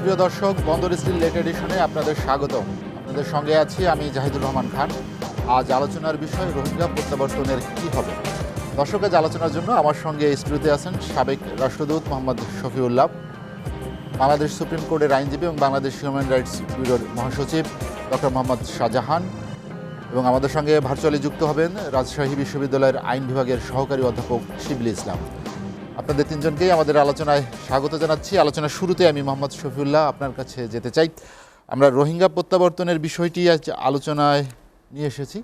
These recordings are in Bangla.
সুপ্রিয় দর্শক, বন্দর স্টিল লেট এডিশনে আপনাদের স্বাগতম। আপনাদের সঙ্গে আছি আমি জাহিদুর রহমান খান। আজ আলোচনার বিষয় রোহিঙ্গা প্রত্যাবর্তনের কী হবে। দর্শক, আজ আলোচনার জন্য আমার সঙ্গে স্টুডিওতে আছেন সাবেক রাষ্ট্রদূত মোহাম্মদ শফিউল্লাহ, বাংলাদেশ সুপ্রিম কোর্টের আইনজীবী এবং বাংলাদেশ হিউম্যান রাইটস ব্যুরোর মহাসচিব ডক্টর মোহাম্মদ শাহজাহান, এবং আমাদের সঙ্গে ভার্চুয়ালি যুক্ত হবেন রাজশাহী বিশ্ববিদ্যালয়ের আইন বিভাগের সহকারী অধ্যাপক শিবলি ইসলাম। আপনাদের তিনজনকেই আমাদের আলোচনায় স্বাগত জানাচ্ছি। আলোচনার শুরুতে আমি মোহাম্মদ শফিউল্লাহ আপনার কাছে যেতে চাই। আমরা রোহিঙ্গা প্রত্যাবর্তনের বিষয়টি আজ আলোচনায় নিয়ে এসেছি।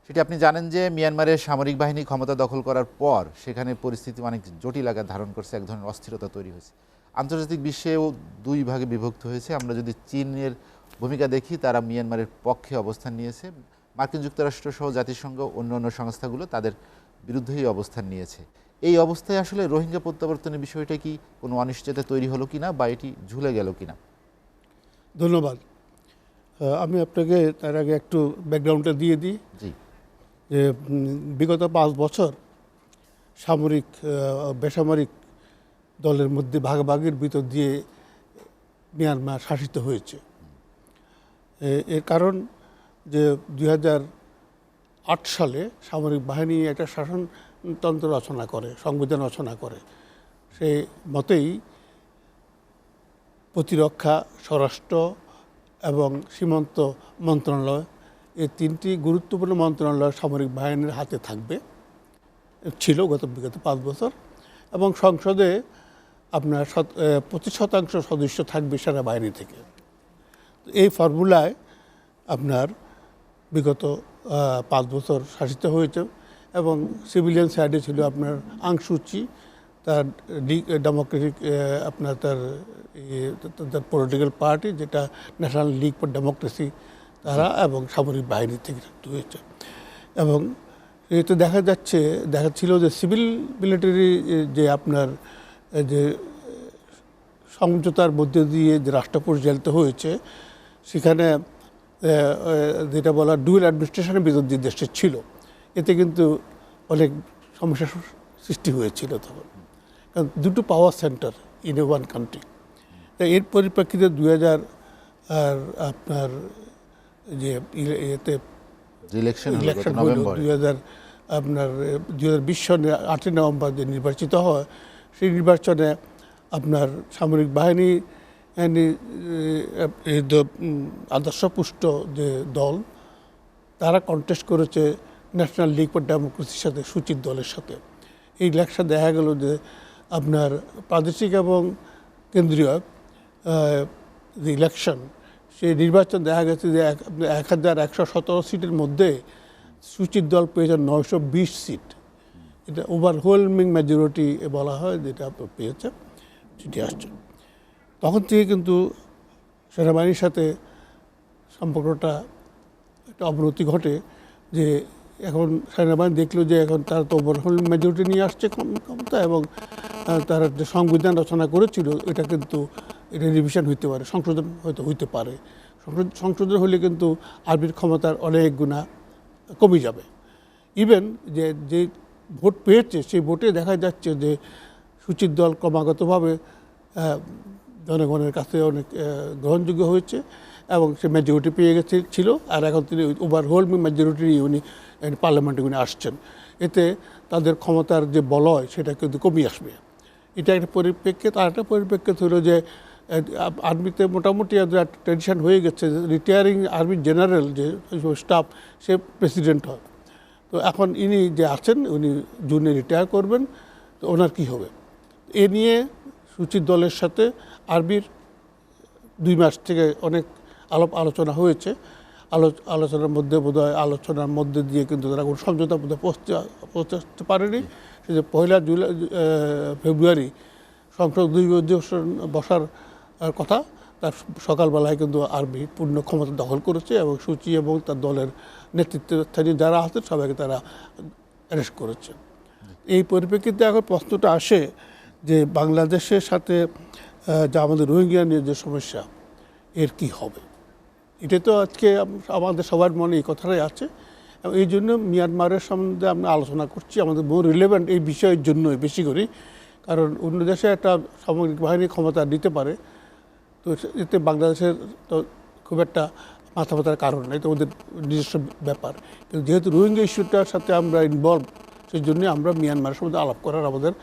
সেটি আপনি জানেন যে মিয়ানমারের সামরিক বাহিনী ক্ষমতা দখল করার পর সেখানে পরিস্থিতি অনেক জটিল আকার ধারণ করছে, এক ধরনের অস্থিরতা তৈরি হয়েছে। আন্তর্জাতিক বিশ্বেও দুই ভাগে বিভক্ত হয়েছে। আমরা যদি চীনের ভূমিকা দেখি, তারা মিয়ানমারের পক্ষে অবস্থান নিয়েছে। মার্কিন যুক্তরাষ্ট্র সহ জাতিসংঘ অন্য অন্য সংস্থাগুলো তাদের বিরুদ্ধেই অবস্থান নিয়েছে। এই অবস্থায় আসলে রোহিঙ্গা প্রত্যাবর্তনের বিষয়টা কি কোনো অনিশ্চয়তা তৈরি হলো কিনা বা এটি ঝুলে গেল কিনা? ধন্যবাদ। আমি আপনাকে তার আগে একটু ব্যাকগ্রাউন্ডটা দিয়ে দিই। জি। যে বিগত 5 বছর সামরিক বেসামরিক দলের মধ্যে ভাগাভাগির ভিতর দিয়ে মিয়ানমার শাসিত হয়েছে। এর কারণ যে 2008 সালে সামরিক বাহিনী একটা শাসনতন্ত্র রচনা করে, সংবিধান রচনা করে। সেই মতেই প্রতিরক্ষা, স্বরাষ্ট্র এবং সীমান্ত মন্ত্রণালয়, এই তিনটি গুরুত্বপূর্ণ মন্ত্রণালয় সামরিক বাহিনীর হাতে থাকবে, ছিল বিগত 5 বছর। এবং সংসদে আপনার 25% সদস্য থাকবে সেনাবাহিনী থেকে। এই ফর্মুলায় আপনার বিগত 5 বছর শাসিত হয়েছে। এবং সিভিলিয়ান সাইডে ছিল আপনার আং সু চি, তার ডেমোক্রেটিক আপনার তার পলিটিক্যাল পার্টি যেটা ন্যাশনাল লিগ ফর ডেমোক্রেসি, তারা এবং সামরিক বাহিনী থেকে হয়েছে। এবং এতে দেখাচ্ছিল যে সিভিল মিলিটারি যে আপনার যে সমঝোতার মধ্যে দিয়ে যে রাষ্ট্র পরিচালিত হয়েছে, সেখানে যেটা বলা ডুয়েল অ্যাডমিনিস্ট্রেশনের ভিতর দিয়ে দেশটা ছিল, এতে কিন্তু অনেক সমস্যার সৃষ্টি হয়েছিল তখন, কারণ দুটো power centre in a one country. তাই এর পরিপ্রেক্ষিতে 2000 আর আপনার যে এতে ইলেকশন হলো 2000 আপনার 2020 সনে 8ই নভেম্বর যে নির্বাচিত হয়, সেই নির্বাচনে আপনার সামরিক বাহিনী আদর্শপুষ্ট যে দল, তারা কন্টেস্ট করেছে ন্যাশনাল লিগ ফর ডেমোক্রেসির সাথে, সুচির দলের সাথে। এই ইলেকশন দেখা গেল যে আপনার প্রাদেশিক এবং কেন্দ্রীয় যে ইলেকশন, সেই নির্বাচন দেখা গেছে যে 1117 সিটের মধ্যে সুচির দল পেয়েছে 920 সিট। এটা ওভারওয়েলমিং মেজরিটি বলা হয়, যেটা পেয়েছে, সেটি আসছে। তখন থেকে কিন্তু সেনাবাহিনীর সাথে সম্পর্কটা একটা অবনতি ঘটে। যে এখন সেনাবাহিনী দেখলো যে এখন তারা তো ওভারওয়েলমিং মেজরিটি নিয়ে আসছে ক্ষমতা, এবং তারা যে সংবিধান রচনা করেছিল এটা কিন্তু এটা রিভিশন হইতে পারে, সংশোধন হয়তো হইতে পারে। সংশোধন হলে কিন্তু আর্মির ক্ষমতার অনেক গুণা কমে যাবে। ইভেন যে ভোট পেয়েছে, সেই ভোটে দেখা যাচ্ছে যে সুচির দল ক্রমাগতভাবে জনগণের কাছে অনেক গ্রহণযোগ্য হয়েছে এবং সে মেজরিটি পেয়ে ছিল। আর এখন তিনি ওভারওয়েলমিং মেজরিটি উনি পার্লামেন্টে উনি আসছেন। এতে তাদের ক্ষমতার যে বলয় সেটা কিন্তু কমে আসবে। এটা একটা পরিপ্রেক্ষিত। আর একটা পরিপ্রেক্ষিত হলো যে আর্মিতে মোটামুটি একটা ট্রেডিশন হয়ে গেছে, রিটায়ারিং আর্মি জেনারেল যে স্টাফ, সে প্রেসিডেন্ট হয়। তো এখন ইনি যে আছেন, উনি জুনে রিটায়ার করবেন, তো ওনার কী হবে? এ নিয়ে সুচির দলের সাথে আর্মির 2 মাস থেকে অনেক আলোচনা হয়েছে। আলোচনার মধ্যে আলোচনার মধ্যে দিয়ে কিন্তু তারা কোনো সমঝোতার মধ্যে পৌঁছতে পারেনি। সে যে 1 ফেব্রুয়ারি সংসদ অধিবেশন বসার কথা, তার সকালবেলায় কিন্তু আর্মি পূর্ণ ক্ষমতা দখল করেছে এবং সুচি এবং তার দলের নেতৃত্বস্থানীয় যারা আছেন সবাইকে তারা অ্যারেস্ট করেছে। এই পরিপ্রেক্ষিতে এখন প্রশ্নটা আসে যে বাংলাদেশের সাথে যা আমাদের রোহিঙ্গা নিয়ে যে সমস্যা, এর কি হবে? এটা তো আজকে আমাদের সবার মনে এই কথাটাই আছে। এই জন্য মিয়ানমারের সম্বন্ধে আমরা আলোচনা করছি, আমাদের বহু রিলেভেন্ট এই বিষয়ের জন্যই বেশি করি। কারণ অন্য দেশে একটা সামরিক বাহিনী ক্ষমতা দিতে পারে, তো এতে বাংলাদেশের তো খুব একটা মাথা ব্যথার কারণ নেই, তো ওদের নিজস্ব ব্যাপার। কিন্তু যেহেতু রোহিঙ্গা ইস্যুটার সাথে আমরা ইনভলভ, সেই জন্যই আমরা মিয়ানমারের সাথে আলাপ করার আমাদের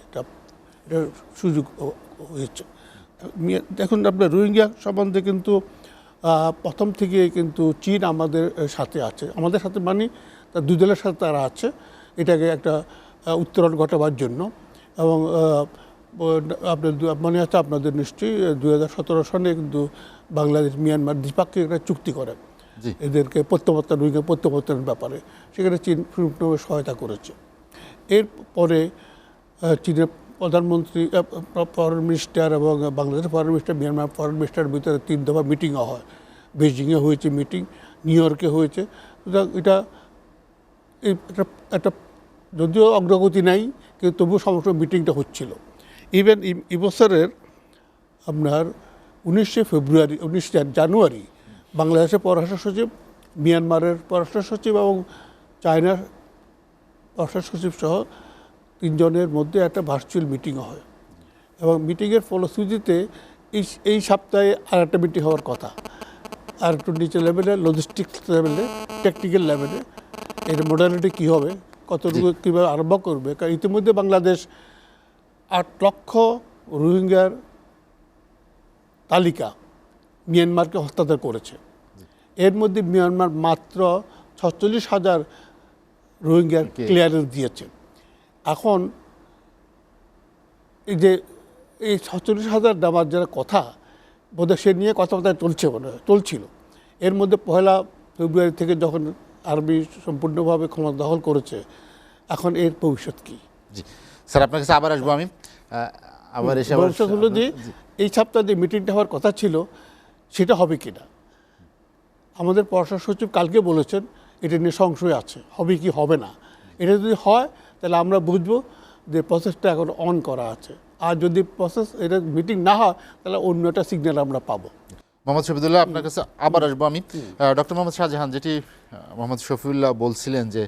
এটা সুযোগ হয়েছে। দেখুন, আপনার রোহিঙ্গা সম্বন্ধে কিন্তু প্রথম থেকে কিন্তু চীন আমাদের সাথে আছে, আমাদের সাথে মানে তার দুই দলের সাথে তারা আছে এটাকে একটা উত্তরণ ঘটাবার জন্য। এবং আপনার মনে আছে আপনাদের নিশ্চয়ই 2017 সনে কিন্তু বাংলাদেশ মিয়ানমার দ্বিপাক্ষিক একটা চুক্তি করে এদেরকে প্রত্যাবর্তন, রোহিঙ্গা প্রত্যাবর্তনের ব্যাপারে, সেখানে চীন পূর্ণভাবে সহায়তা করেছে। এরপরে চীনের প্রধানমন্ত্রী, ফরেন মিনিস্টার এবং বাংলাদেশের ফরেন মিনিস্টার, মিয়ানমার ফরেন মিনিস্টারের ভিতরে 3 দফা মিটিংও হয়। বেজিংয়ে হয়েছে মিটিং, নিউ ইয়র্কে হয়েছে। এটা একটা যদিও অগ্রগতি নাই, কিন্তু তবুও সমস্ত মিটিংটা হচ্ছিল। ইভেন এবছরের আপনার 19 জানুয়ারি বাংলাদেশের পররাষ্ট্র সচিব, মিয়ানমারের পররাষ্ট্র সচিব এবং চায়নার পররাষ্ট্র সচিব সহ 3 জনের মধ্যে একটা ভার্চুয়াল মিটিং হয়। এবং মিটিংয়ের ফলশ্রুতিতে এই সপ্তাহে আর একটা মিটিং হওয়ার কথা, আর একটু নিচে লেভেলে, লজিস্টিক্স লেভেলে, টেকনিক্যাল লেভেলে এর মোডালিটি কী হবে, কতটুকু কীভাবে আরম্ভ করবে। কারণ ইতিমধ্যে বাংলাদেশ 8 লক্ষ রোহিঙ্গার তালিকা মিয়ানমারকে হস্তান্তর করেছে। এর মধ্যে মিয়ানমার মাত্র 46,000 রোহিঙ্গার ক্লিয়ারেন্স দিয়েছে। এখন এই যে এই 46,000 দেওয়ার যারা কথা, বোধহয় সে নিয়ে কথাবার্তা চলছিল। এর মধ্যে 1 ফেব্রুয়ারি থেকে যখন আর্মি সম্পূর্ণভাবে ক্ষমতা দখল করেছে, এখন এর ভবিষ্যৎ কী? জি স্যার, আপনার কাছে আবার আসবো আমি। আবার এসে ভবিষ্যৎ হলো যে এই সপ্তাহে যে মিটিংটা হওয়ার কথা ছিল সেটা হবে কি না। আমাদের পররাষ্ট্র সচিব কালকে বলেছেন এটা নিয়ে সংশয় আছে, হবে কি হবে না। এটা যদি হয় তাহলে আমরা বুঝবো যে প্রসেসটা এখন অন করা আছে। আর যদি প্রসেস এটা মিটিং না হয় তাহলে অন্য একটা সিগন্যাল আমরা পাবো। মোহাম্মদ শফিউল্লাহ, আপনার কাছে আবার আসবো আমি। ডক্টর মোহাম্মদ শাহজাহান, যেটি মোহাম্মদ শফিউল্লাহ বলছিলেন যে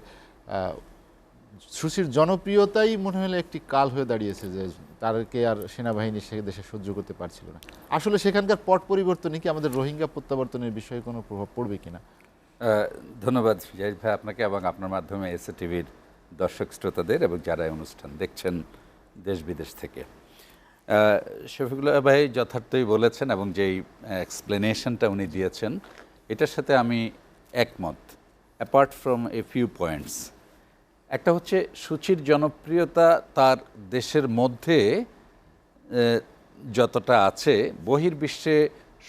সুশীর জনপ্রিয়তাই মনে হলে একটি কাল হয়ে দাঁড়িয়েছে, যে তাদেরকে আর সেনাবাহিনী সে দেশে সহ্য করতে পারছিল না। আসলে সেখানকার পট পরিবর্তনে কি আমাদের রোহিঙ্গা প্রত্যাবর্তনের বিষয়ে কোনো প্রভাব পড়বে কিনা? ধন্যবাদ জাহিদ ভাই আপনাকে এবং আপনার মাধ্যমে এসএ টিভির দর্শক শ্রোতাদের এবং যারা এই অনুষ্ঠান দেখছেন দেশ বিদেশ থেকে। শফিকুল্লাহ ভাই যথার্থই বলেছেন এবং যেই এক্সপ্লেনেশনটা উনি দিয়েছেন এটার সাথে আমি একমত, apart from a few points. একটা হচ্ছে সুচির জনপ্রিয়তা তার দেশের মধ্যে যতটা আছে, বহির্বিশ্বে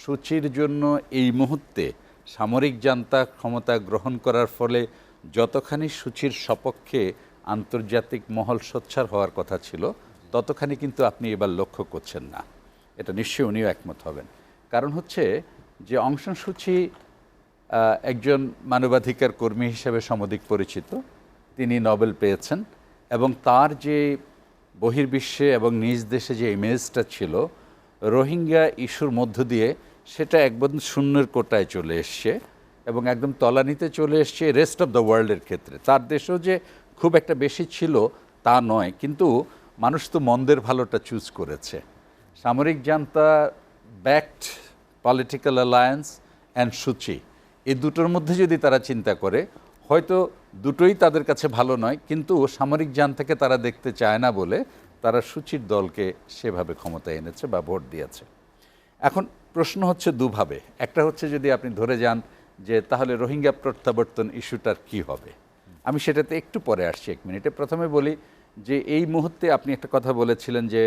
সুচির জন্য এই মুহূর্তে সামরিক জান্তা ক্ষমতা গ্রহণ করার ফলে যতখানি সুচির সপক্ষে আন্তর্জাতিক মহল সোচ্চার হওয়ার কথা ছিল, ততখানি কিন্তু আপনি এবার লক্ষ্য করছেন না। এটা নিশ্চয়ই উনিও একমত হবেন। কারণ হচ্ছে যে অং সান সু চি একজন মানবাধিকার কর্মী হিসেবে সমধিক পরিচিত, তিনি নোবেল পেয়েছেন এবং তার যে বহির্বিশ্বে এবং নিজ দেশে যে ইমেজটা ছিল রোহিঙ্গা ইস্যুর মধ্য দিয়ে, সেটা একদম শূন্যের কোটায় চলে এসছে এবং একদম তলানিতে চলে এসছে রেস্ট অফ দ্য ওয়ার্ল্ডের ক্ষেত্রে। তার দেশেও যে খুব একটা বেশি ছিল তা নয়, কিন্তু মানুষ তো মন্দের ভালোটা চুজ করেছে। সামরিক জান্তা, backed political alliance and Suu Kyi, এই দুটোর মধ্যে যদি তারা চিন্তা করে, হয়তো দুটোই তাদের কাছে ভালো নয়, কিন্তু সামরিক জান্তাকে তারা দেখতে চায় না বলে তারা সুচির দলকে সেভাবে ক্ষমতায় এনেছে বা ভোট দিয়েছে। এখন প্রশ্ন হচ্ছে দুভাবে। একটা হচ্ছে যদি আপনি ধরে যান যে তাহলে রোহিঙ্গা প্রত্যাবর্তন ইস্যুটার কি হবে, আমি সেটাতে একটু পরে আসছি, 1 মিনিটে। প্রথমে বলি যে এই মুহূর্তে আপনি একটা কথা বলেছিলেন যে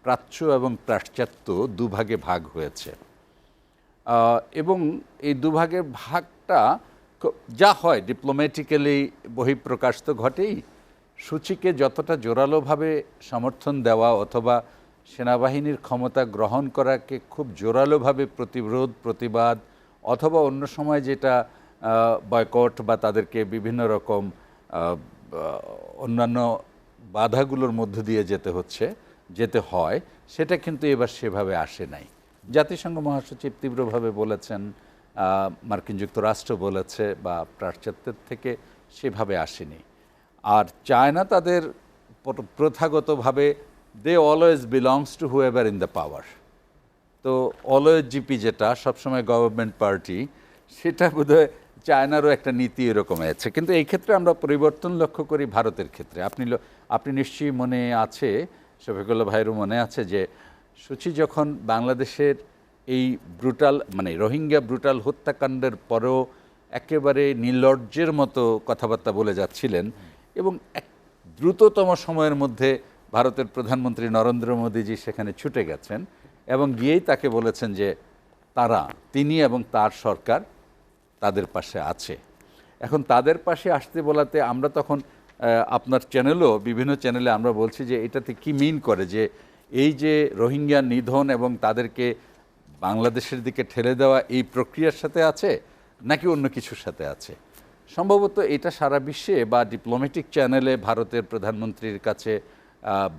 প্রাচ্য এবং পাশ্চাত্য দুভাগে ভাগ হয়েছে এবং এই দুভাগের ভাগটা যা হয় ডিপ্লোম্যাটিক্যালি বহিঃপ্রকাশ তো ঘটেই। সূচিকে যতটা জোরালোভাবে সমর্থন দেওয়া অথবা সেনাবাহিনীর ক্ষমতা গ্রহণ করাকে খুব জোরালোভাবে প্রতিরোধ, প্রতিবাদ অথবা অন্য সময় যেটা বয়কট বা তাদেরকে বিভিন্ন রকম অন্যান্য বাধাগুলোর মধ্য দিয়ে যেতে হয়, সেটা কিন্তু এবার সেভাবে আসে নাই। জাতিসংঘ মহাসচিব তীব্রভাবে বলেছেন, মার্কিন যুক্তরাষ্ট্র বলেছে, বা পাশ্চাত্যের থেকে সেভাবে আসেনি। আর চায়না তাদের প্রথাগতভাবে they always belongs to whoever in the power. তো তো অলওয়েজ জিপি যেটা সবসময় গভর্নমেন্ট পার্টি, সেটা বোধহয় চায়নারও একটা নীতি এরকম আছে। কিন্তু এই ক্ষেত্রে আমরা পরিবর্তন লক্ষ্য করি ভারতের ক্ষেত্রে। আপনি নিশ্চয়ই মনে আছে, শফিকুল্লাহ ভাইয়েরও মনে আছে যে সূচি যখন বাংলাদেশের এই ব্রুটাল মানে রোহিঙ্গা ব্রুটাল হত্যাকাণ্ডের পরেও একেবারে নির্লজ্জের মতো কথাবার্তা বলে যাচ্ছিলেন এবং এক দ্রুততম সময়ের মধ্যে ভারতের প্রধানমন্ত্রী নরেন্দ্র মোদীজি সেখানে ছুটে গেছেন এবং গিয়েই তাকে বলেছেন যে তিনি এবং তার সরকার তাদের পাশে আছে। এখন তাদের পাশে আসতে বলাতে আমরা তখন আপনার চ্যানেলও বিভিন্ন চ্যানেলে আমরা বলছি যে এটাতে কি মিন করে, যে এই যে রোহিঙ্গা নিধন এবং তাদেরকে বাংলাদেশের দিকে ঠেলে দেওয়া এই প্রক্রিয়ার সাথে আছে নাকি অন্য কিছুর সাথে আছে। সম্ভবত এটা সারা বিশ্বে বা ডিপ্লোম্যাটিক চ্যানেলে ভারতের প্রধানমন্ত্রীর কাছে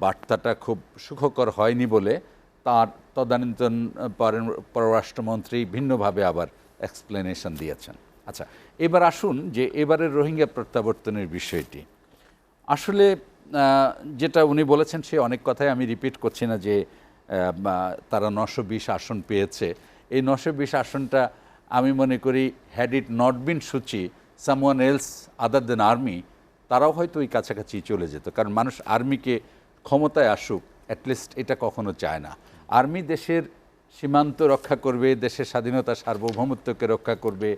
বার্তাটা খুব সুখকর হয়নি বলে তার তদানীন্তন পররাষ্ট্রমন্ত্রী ভিন্নভাবে আবার এক্সপ্লেনেশন দিয়েছেন। আচ্ছা, এবার আসুন যে এবারের রোহিঙ্গা প্রত্যাবর্তনের বিষয়টি। আসলে যেটা উনি বলেছেন সে অনেক কথাই আমি রিপিট করছি না, যে তারা 920 আসন পেয়েছে। এই 920 আসনটা আমি মনে করি হ্যাড ইট নট বিন সূচি সামওয়ান এলস আদার দেন আর্মি, তারাও হয়তো ওই কাছাকাছি চলে যেত। কারণ মানুষ আর্মিকে ক্ষমতায় আসুক অ্যাটলিস্ট এটা কখনো চায় না। আর্মি দেশের সীমান্ত রক্ষা করবে, দেশের স্বাধীনতা সার্বভৌমত্বকে রক্ষা করবে,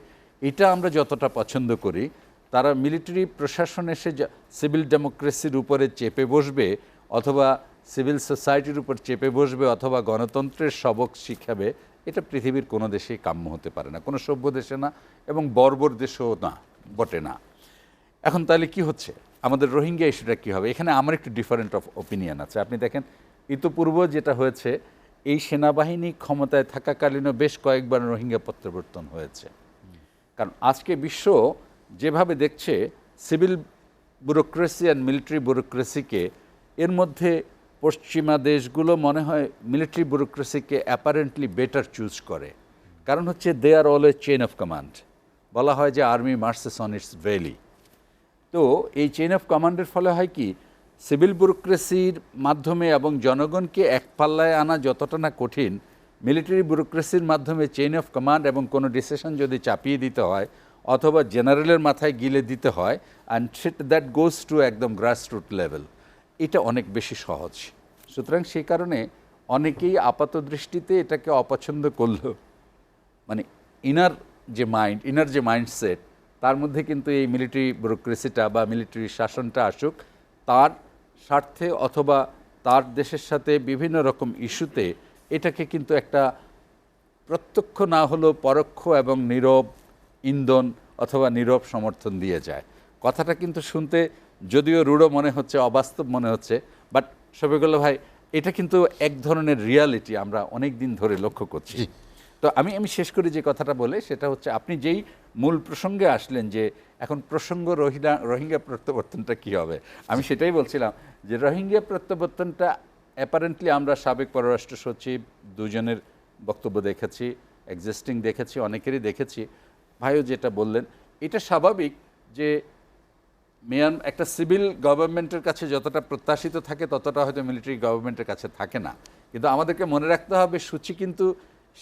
এটা আমরা যতটা পছন্দ করি, তারা মিলিটারি প্রশাসন এসে সিভিল ডেমোক্রেসির উপরে চেপে বসবে অথবা সিভিল সোসাইটির উপর চেপে বসবে অথবা গণতন্ত্রের সবক শিখাবে, এটা পৃথিবীর কোনো দেশেই কাম্য হতে পারে না, কোনো সভ্য দেশে না এবং বর্বর দেশেও না, বটে না। এখন তাহলে কি হচ্ছে, আমাদের রোহিঙ্গা ইস্যুটা কী হবে? এখানে আমার একটু ডিফারেন্ট অফ ওপিনিয়ন আছে। আপনি দেখেন ইতোপূর্ব যেটা হয়েছে, এই সেনাবাহিনী ক্ষমতায় থাকাকালীনও বেশ কয়েকবার রোহিঙ্গা প্রত্যাবর্তন হয়েছে। কারণ আজকে বিশ্ব যেভাবে দেখছে সিভিল ব্যুরোক্রেসি অ্যান্ড মিলিটারি ব্যুরোক্রেসিকে, এর মধ্যে পশ্চিমা দেশগুলো মনে হয় মিলিটারি ব্যুরোক্রেসিকে অ্যাপারেন্টলি বেটার চুজ করে। কারণ হচ্ছে দে are always chain of command. বলা হয় যে army marches on it's valley. তো এই চেইন অফ কমান্ডের ফলে হয় কি, সিভিল ব্যুরোক্রেসির মাধ্যমে এবং জনগণকে এক পাল্লায় আনা যতটা না কঠিন, মিলিটারি ব্যুরোক্রেসির মাধ্যমে চেইন অফ কমান্ড এবং কোনো ডিসিশন যদি চাপিয়ে দিতে হয় অথবা জেনারেলের মাথায় গিলে দিতে হয়, অ্যান্ড দ্যাট গোজ টু একদম গ্রাসরুট লেভেল, এটা অনেক বেশি সহজ। সুতরাং সেই কারণে অনেকেই আপাত দৃষ্টিতে এটাকে অপছন্দ করলেও মানে ইনার যে মাইন্ডসেট, তার মধ্যে কিন্তু এই মিলিটারি ব্যুরোক্রেসিটা বা মিলিটারি শাসনটা আসুক, তার স্বার্থে অথবা তার দেশের সাথে বিভিন্ন রকম ইস্যুতে এটাকে কিন্তু একটা প্রত্যক্ষ না হলেও পরোক্ষ এবং নীরব ইন্ধন অথবা নীরব সমর্থন দিয়ে যায়। কথাটা কিন্তু শুনতে যদিও রূঢ় মনে হচ্ছে, অবাস্তব মনে হচ্ছে, বাট শফিকুল্লাহ ভাই এটা কিন্তু এক ধরনের রিয়ালিটি আমরা অনেক দিন ধরে লক্ষ্য করছি। তো আমি শেষ করি যে কথাটা বলে, সেটা হচ্ছে আপনি যেই মূল প্রসঙ্গে আসলেন যে এখন প্রসঙ্গ রোহিঙ্গা প্রত্যাবর্তনটা কী হবে, আমি সেটাই বলছিলাম যে রোহিঙ্গা প্রত্যাবর্তনটা অ্যাপারেন্টলি আমরা সাবেক পররাষ্ট্র সচিব দুজনের বক্তব্য দেখেছি, এক্সিস্টিং দেখেছি, অনেকেরই দেখেছি। ভাইও যেটা বললেন এটা স্বাভাবিক যে একটা সিভিল গভর্নমেন্টের কাছে যতটা প্রত্যাশিত থাকে ততটা হয়তো মিলিটারি গভর্নমেন্টের কাছে থাকে না। কিন্তু আমাদেরকে মনে রাখতে হবে সূচি কিন্তু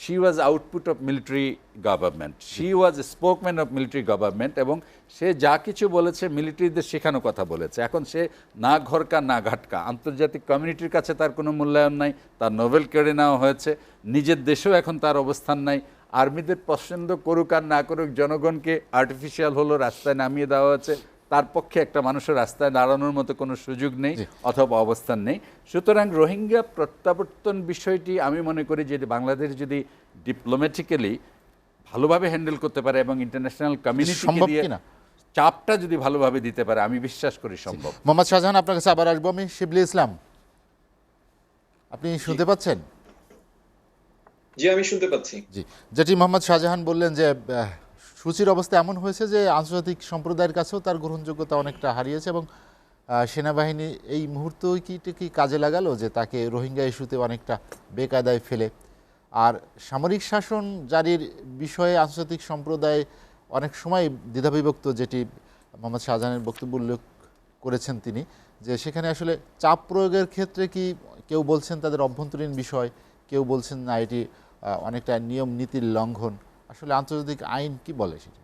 she was output of military government, she was a spokesman of military government এবং সে যা কিছু বলেছে মিলিটারিদের শেখানো কথা বলেছে। এখন সে না ঘরকা না ঘাটকা, আন্তর্জাতিক কমিউনিটির কাছে তার কোনো মূল্যায়ন নাই, তার নোবেল কেড়ে নেওয়া হয়েছে, নিজের দেশেও এখন তার অবস্থান নাই। আর্মিদের পছন্দ করুক আর না করুক, জনগণকে আর্টিফিশিয়াল হলো রাস্তায় নামিয়ে দেওয়া হয়েছে, তার পক্ষে একটা মানুষের রাস্তায় দাঁড়ানোর মতো কোনো সুযোগ নেই অথবা অবস্থান নেই। সুতরাং রোহিঙ্গা প্রত্যাবর্তন বিষয়টি আমি মনে করি যে বাংলাদেশ যদি ডিপ্লোম্যাটিক্যালি ভালোভাবে হ্যান্ডেল করতে পারে এবং ইন্টারন্যাশনাল কমিউনিটিকে দিয়ে চাপটা যদি ভালোভাবে দিতে পারে, আমি বিশ্বাস করি সম্ভব। মোহাম্মদ শাহজাহান, আপনার কাছে আবার আসবো আমি। শিবলি ইসলাম, আপনি শুনতে পাচ্ছেন? জি, আমি শুনতে পাচ্ছি। জি, যেটি মোহাম্মদ শাহজাহান বললেন যে সূচির অবস্থা এমন হয়েছে যে আন্তর্জাতিক সম্প্রদায়ের কাছেও তার গ্রহণযোগ্যতা অনেকটা হারিয়েছে এবং সেনাবাহিনী এই মুহূর্তেও কি কাজে লাগালো যে তাকে রোহিঙ্গা ইস্যুতে অনেকটা বেকায়দায় ফেলে। আর সামরিক শাসন জারির বিষয়ে আন্তর্জাতিক সম্প্রদায় অনেক সময় দ্বিধাবিভক্ত, যেটি মোহাম্মদ শাহজাহানের বক্তব্য উল্লেখ করেছেন তিনি, যে সেখানে আসলে চাপ প্রয়োগের ক্ষেত্রে কি কেউ বলছেন তাদের অভ্যন্তরীণ বিষয়, কেউ বলছেন না এটি অনেকটা নিয়ম নীতির লঙ্ঘন, আসলে আন্তর্জাতিক আইন কি বলে সেটা?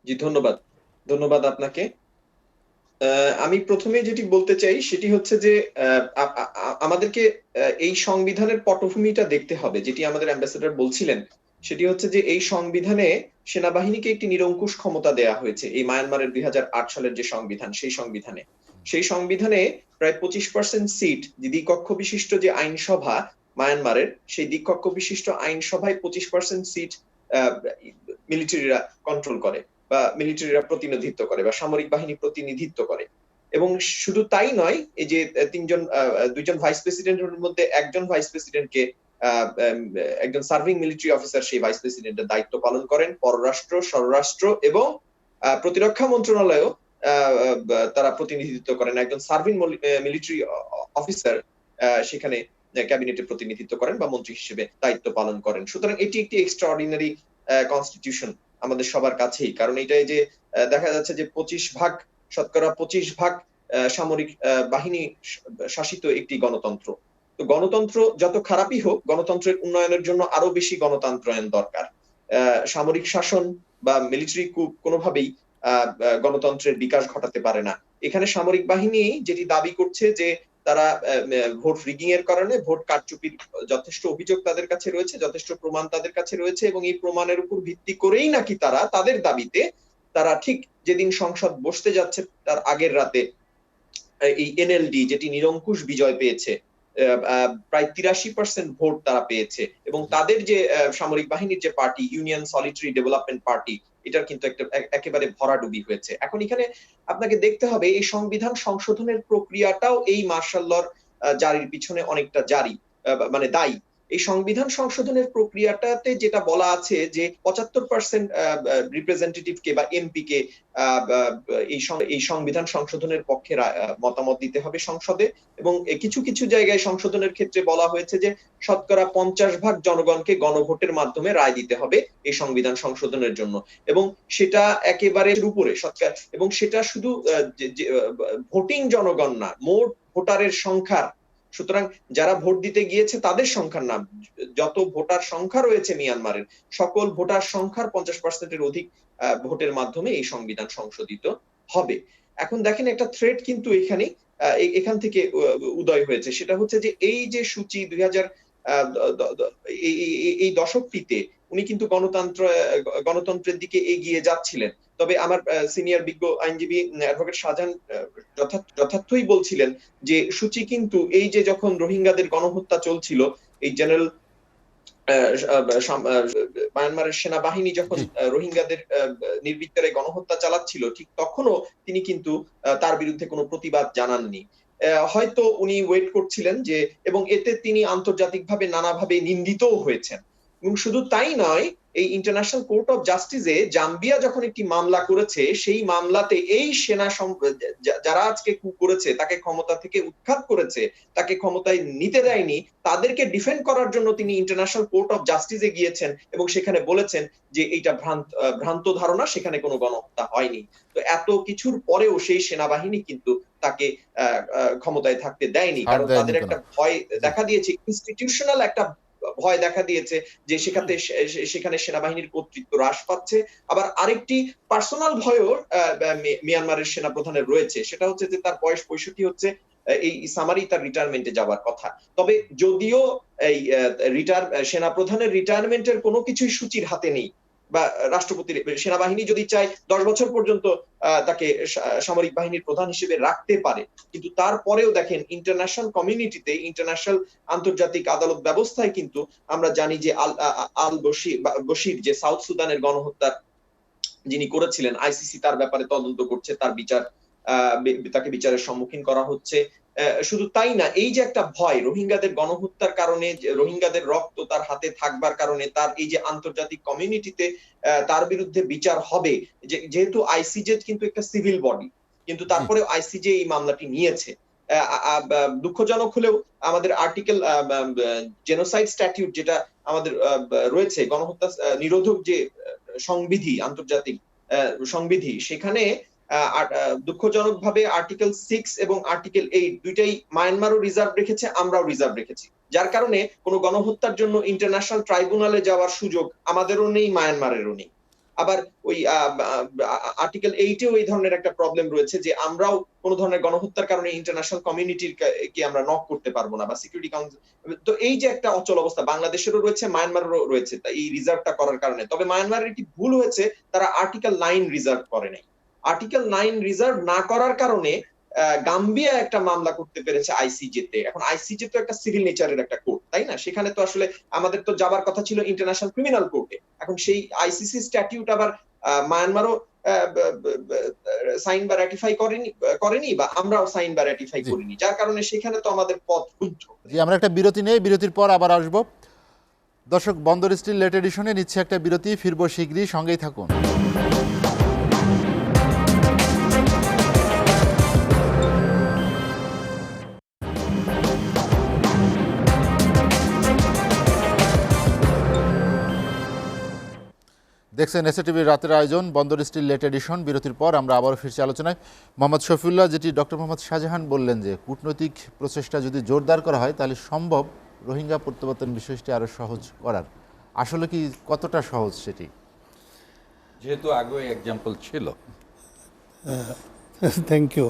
জি, ধন্যবাদ। ধন্যবাদ আপনাকে। আমি প্রথমে যেটি বলতে চাই সেটি হচ্ছে যে আমাদেরকে এই সংবিধানের পটভূমিটা দেখতে হবে। যেটি আমাদের অ্যাম্বাসেডর বলছিলেন, সেটি হচ্ছে যে এই সংবিধানে সেনাবাহিনীকে একটি নিরঙ্কুশ ক্ষমতা দেয়া হয়েছে। এই মায়ানমারের ২০০৮ সালের যে সংবিধান, সেই সংবিধানে। সেই সংবিধানে প্রায় ২৫% সিট, যে দ্বিকক্ষ বিশিষ্ট যে আইনসভা মায়ানমারের, সেই দ্বিকক্ষ বিশিষ্ট আইনসভায় ২৫% সিট আ মিলিটারিরা কন্ট্রোল করে। বা মিলিটারিরা প্রতিনিধিত্ব করে বা সামরিক বাহিনী প্রতিনিধিত্ব করে। এবং শুধু তাই নয়, এই যে দুইজন ভাইস প্রেসিডেন্টের মধ্যে একজন ভাইস প্রেসিডেন্টকে একজন সার্ভিং মিলিটারি অফিসার সেই ভাইস প্রেসিডেন্টের দায়িত্ব পালন করেন। পররাষ্ট্র, স্বরাষ্ট্র এবং প্রতিরক্ষা মন্ত্রণালয়েও তারা প্রতিনিধিত্ব করেন। একজন সার্ভিং মিলিটারি অফিসার সেখানে ক্যাবিনেটে প্রতিনিধিত্ব করেন বা মন্ত্রী হিসেবে দায়িত্ব পালন করেন। সুতরাং এটি একটি এক্সট্রাঅর্ডিনারি কনস্টিটিউশন আমাদের সবার কাছেই। কারণ এটাই যে দেখা যাচ্ছে যে শতকরা ২৫% সামরিক বাহিনী শাসিত একটি গণতন্ত্র। তো গণতন্ত্র যত খারাপই হোক, গণতন্ত্রের উন্নয়নের জন্য আরো বেশি গণতন্ত্রায়ন দরকার। সামরিক শাসন বা মিলিটারি কুপ কোনোভাবেই গণতন্ত্রের বিকাশ ঘটাতে পারে না। এখানে সামরিক বাহিনী যেটি দাবি করছে যে তারা ভোট রিগিং এর কারণে ভোট কারচুপির যথেষ্ট অভিযোগ তাদের কাছে রয়েছে, যথেষ্ট প্রমাণ তাদের কাছে রয়েছে এবং এই প্রমাণের উপর ভিত্তি করেই নাকি তারা তাদের দাবিতে তারা ঠিক যেদিন সংসদ বসতে যাচ্ছে তার আগের রাতে এই এনএলডি যেটি নিরঙ্কুশ বিজয় পেয়েছে, প্রায় ৮৩% ভোট তারা পেয়েছে এবং তাদের যে সামরিক বাহিনীর যে party union solitary development party, এটার কিন্তু একটা একেবারে ভরাডুবি হয়েছে। এখন এখানে আপনাকে দেখতে হবে এই সংবিধান সংশোধনের প্রক্রিয়াটাও এই মার্শাল লর জারির পিছনে অনেকটা মানে দায়ী। এই সংবিধান সংশোধনের প্রক্রিয়াটাতে যেটা বলা আছে যে ৭৫% রিপ্রেজেন্টেটিভকে বা এমপি কে এই সংবিধান সংশোধনের পক্ষে মতামত দিতে হবে সংসদে এবং কিছু কিছু জায়গায় সংশোধনের ক্ষেত্রে বলা হয়েছে যে শতকরা ৫০% জনগণকে গণভোটের মাধ্যমে রায় দিতে হবে এই সংবিধান সংশোধনের জন্য এবং সেটা একেবারে উপরে এবং সেটা শুধু ভোটিং জনগণ না, মোট ভোটারের সংখ্যার। সুতরাং যারা ভোট দিতে গিয়েছে তাদের সংখ্যার নাম, যত ভোটার সংখ্যা রয়েছে মিয়ানমারের সকল ভোটার সংখ্যার ৫০%-এর অধিক ভোটের মাধ্যমে এই সংবিধান সংশোধিত হবে। এখন দেখেন একটা থ্রেট কিন্তু এখান থেকে উদয় হয়েছে, সেটা হচ্ছে যে এই যে সূচি ২০০০ এই দশকটিতে উনি কিন্তু গণতন্ত্রের দিকে এগিয়ে যাচ্ছিলেন। তবে আমার সিনিয়র বিজ্ঞ আইনজীবী অ্যাডভোকেট শাহজাহান যথার্থই বলছিলেন যে সূচি কিন্তু এই যে যখন রোহিঙ্গাদের গণহত্যা চলছিল, এই জেনারেল মায়ানমারের সেনাবাহিনী যখন রোহিঙ্গাদের নির্বিচারে গণহত্যা চালাচ্ছিল, ঠিক তখনও তিনি কিন্তু তার বিরুদ্ধে কোনো প্রতিবাদ জানাননি। হয়তো উনি ওয়েট করছিলেন যে এবং এতে তিনি আন্তর্জাতিকভাবে নানাভাবে নিন্দিতও হয়েছেন। এবং শুধু তাই নয়, এই ইন্টারন্যাশনাল কোর্ট অফ জাস্টিসে জাম্বিয়া যখন একটি মামলা করেছে, সেই মামলাতে এই যারা আজকে কু করেছে, তাকে ক্ষমতা থেকে উৎখাত করেছে, তাকে ক্ষমতায় নিতে দেয়নি, তাদেরকে ডিফেন্ড করার জন্য তিনি ইন্টারন্যাশনাল কোর্ট অফ জাস্টিসে গিয়েছেন এবং সেখানে বলেছেন যে এইটা ভ্রান্ত ধারণা, সেখানে কোনো গণহত্যা হয়নি। তো এত কিছুর পরেও সেই সেনাবাহিনী কিন্তু তাকে ক্ষমতায় থাকতে দেয়নি, কারণ তাদের একটা ভয় দেখা দিয়েছে, ইনস্টিটিউশনাল একটা ভয় দেখা দিয়েছে যে সেখানে সেনাবাহিনীর কর্তৃত্ব হ্রাস পাচ্ছে। আবার আরেকটি পার্সোনাল ভয়ও মিয়ানমারের সেনাপ্রধানের রয়েছে, সেটা হচ্ছে যে তার বয়স ৬৫ হচ্ছে, এই সামারি তার রিটায়ারমেন্টে যাওয়ার কথা। তবে যদিও এই সেনাপ্রধানের রিটায়ারমেন্টের কোনো কিছুই সূচির হাতে নেই বা রাষ্ট্রপতির, সেনাবাহিনী যদি চায় ১০ বছর পর্যন্ত তাকে সামরিক বাহিনীর প্রধান হিসেবে রাখতে পারে, কিন্তু তারপরেও দেখেন ইন্টারন্যাশনাল কমিউনিটিতে, ইন্টারন্যাশনাল আন্তর্জাতিক আদালত ব্যবস্থায় কিন্তু আমরা জানি যে আল বশির যে সাউথ সুদানের গণহত্যার যিনি করেছিলেন, আইসিসি তার ব্যাপারে তদন্ত করছে, তাকে বিচারের সম্মুখীন করা হচ্ছে। শুধু তাই না, এই যে একটা ভয় রোহিঙ্গাদের গণহত্যার কারণে, রোহিঙ্গাদের রক্ত তার হাতে থাকবার কারণে, তার এই যে আন্তর্জাতিক কমিউনিটিতে তার বিরুদ্ধে বিচার হবে, যেহেতু আইসিজে কিন্তু একটা সিভিল বডি, কিন্তু তারপরে আইসিজে এই মামলাটি নিয়েছে। দুঃখজনক হলেও আমাদের আর্টিকেল জেনোসাইড স্ট্যাটিউট যেটা আমাদের রয়েছে, গণহত্যা নিরোধক যে সংবিধি, আন্তর্জাতিক সংবিধি, সেখানে দুঃখজনকভাবে আর্টিকেল 6 এবং আর্টিকেল 8 দুইটাই মায়ানমারও রিজার্ভ রেখেছে, আমরাও রিজার্ভ রেখেছি। যার কারণে কোনো গণহত্যার জন্য ইন্টারন্যাশনাল ট্রাইব্যুনালে যাওয়ার সুযোগ আমাদেরও নেই, মায়ানমারেরও নেই। আবার ওই আর্টিকেল 8-এও এই ধরনের একটা প্রবলেম রয়েছে যে আমরাও কোনো ধরনের গণহত্যার কারণে ইন্টারন্যাশনাল কমিউনিটির কে আমরা নক করতে পারবো না, বা সিকিউরিটি কাউন্সিল। তো এই যে একটা অচল অবস্থা বাংলাদেশেরও রয়েছে, মায়ানমারেরও রয়েছে এই রিজার্ভটা করার কারণে। তবে মায়ানমারের কি ভুল হয়েছে, তারা আর্টিকেল 9 রিজার্ভ করে নাই। আর্টিকেল 9 রিজার্ভ না করার কারণে গাম্বিয়া একটা মামলা করতে পেরেছে আইসিজে-তে। এখন আইসিজে তো একটা সিভিল নেচারের একটা কোর্ট, তাই না? সেখানে তো আসলে আমাদের তো যাবার কথা ছিল ইন্টারন্যাশনাল ক্রিমিনাল কোর্টে। এখন সেই আইসিসি স্ট্যাটিউট আবার মায়ানমারও সাইন বা রাটিফাই করেনি, বা আমরাও সাইন বা রাটিফাই করিনি, যার কারণে সেখানে তো আমাদের পথ রুদ্ধ। জি, আমরা একটা বিরতি নেই, বিরতির পর আবার আসবো। দর্শক, বন্দর স্টিল লেট এডিশনে নিচ্ছে একটা বিরতি, ফিরবো শীঘ্রই, সঙ্গেই থাকুন। দেখছেন এসএটিভির রাতের আয়োজন বন্দর স্টিল লেট এডিশন। বিরতির পর আমরা আবারও ফিরছি আলোচনায়। মোহাম্মদ শফিউল্লাহ, যেটি ডক্টর মোহাম্মদ শাহজাহান বললেন যে কূটনৈতিক প্রচেষ্টা যদি জোরদার করা হয় তাহলে সম্ভব রোহিঙ্গা প্রত্যাবর্তন বিষয়টি আরও সহজ করার। আসলে কি কতটা সহজ সেটি? যেহেতু আগে এক্সাম্পল ছিল। Thank you.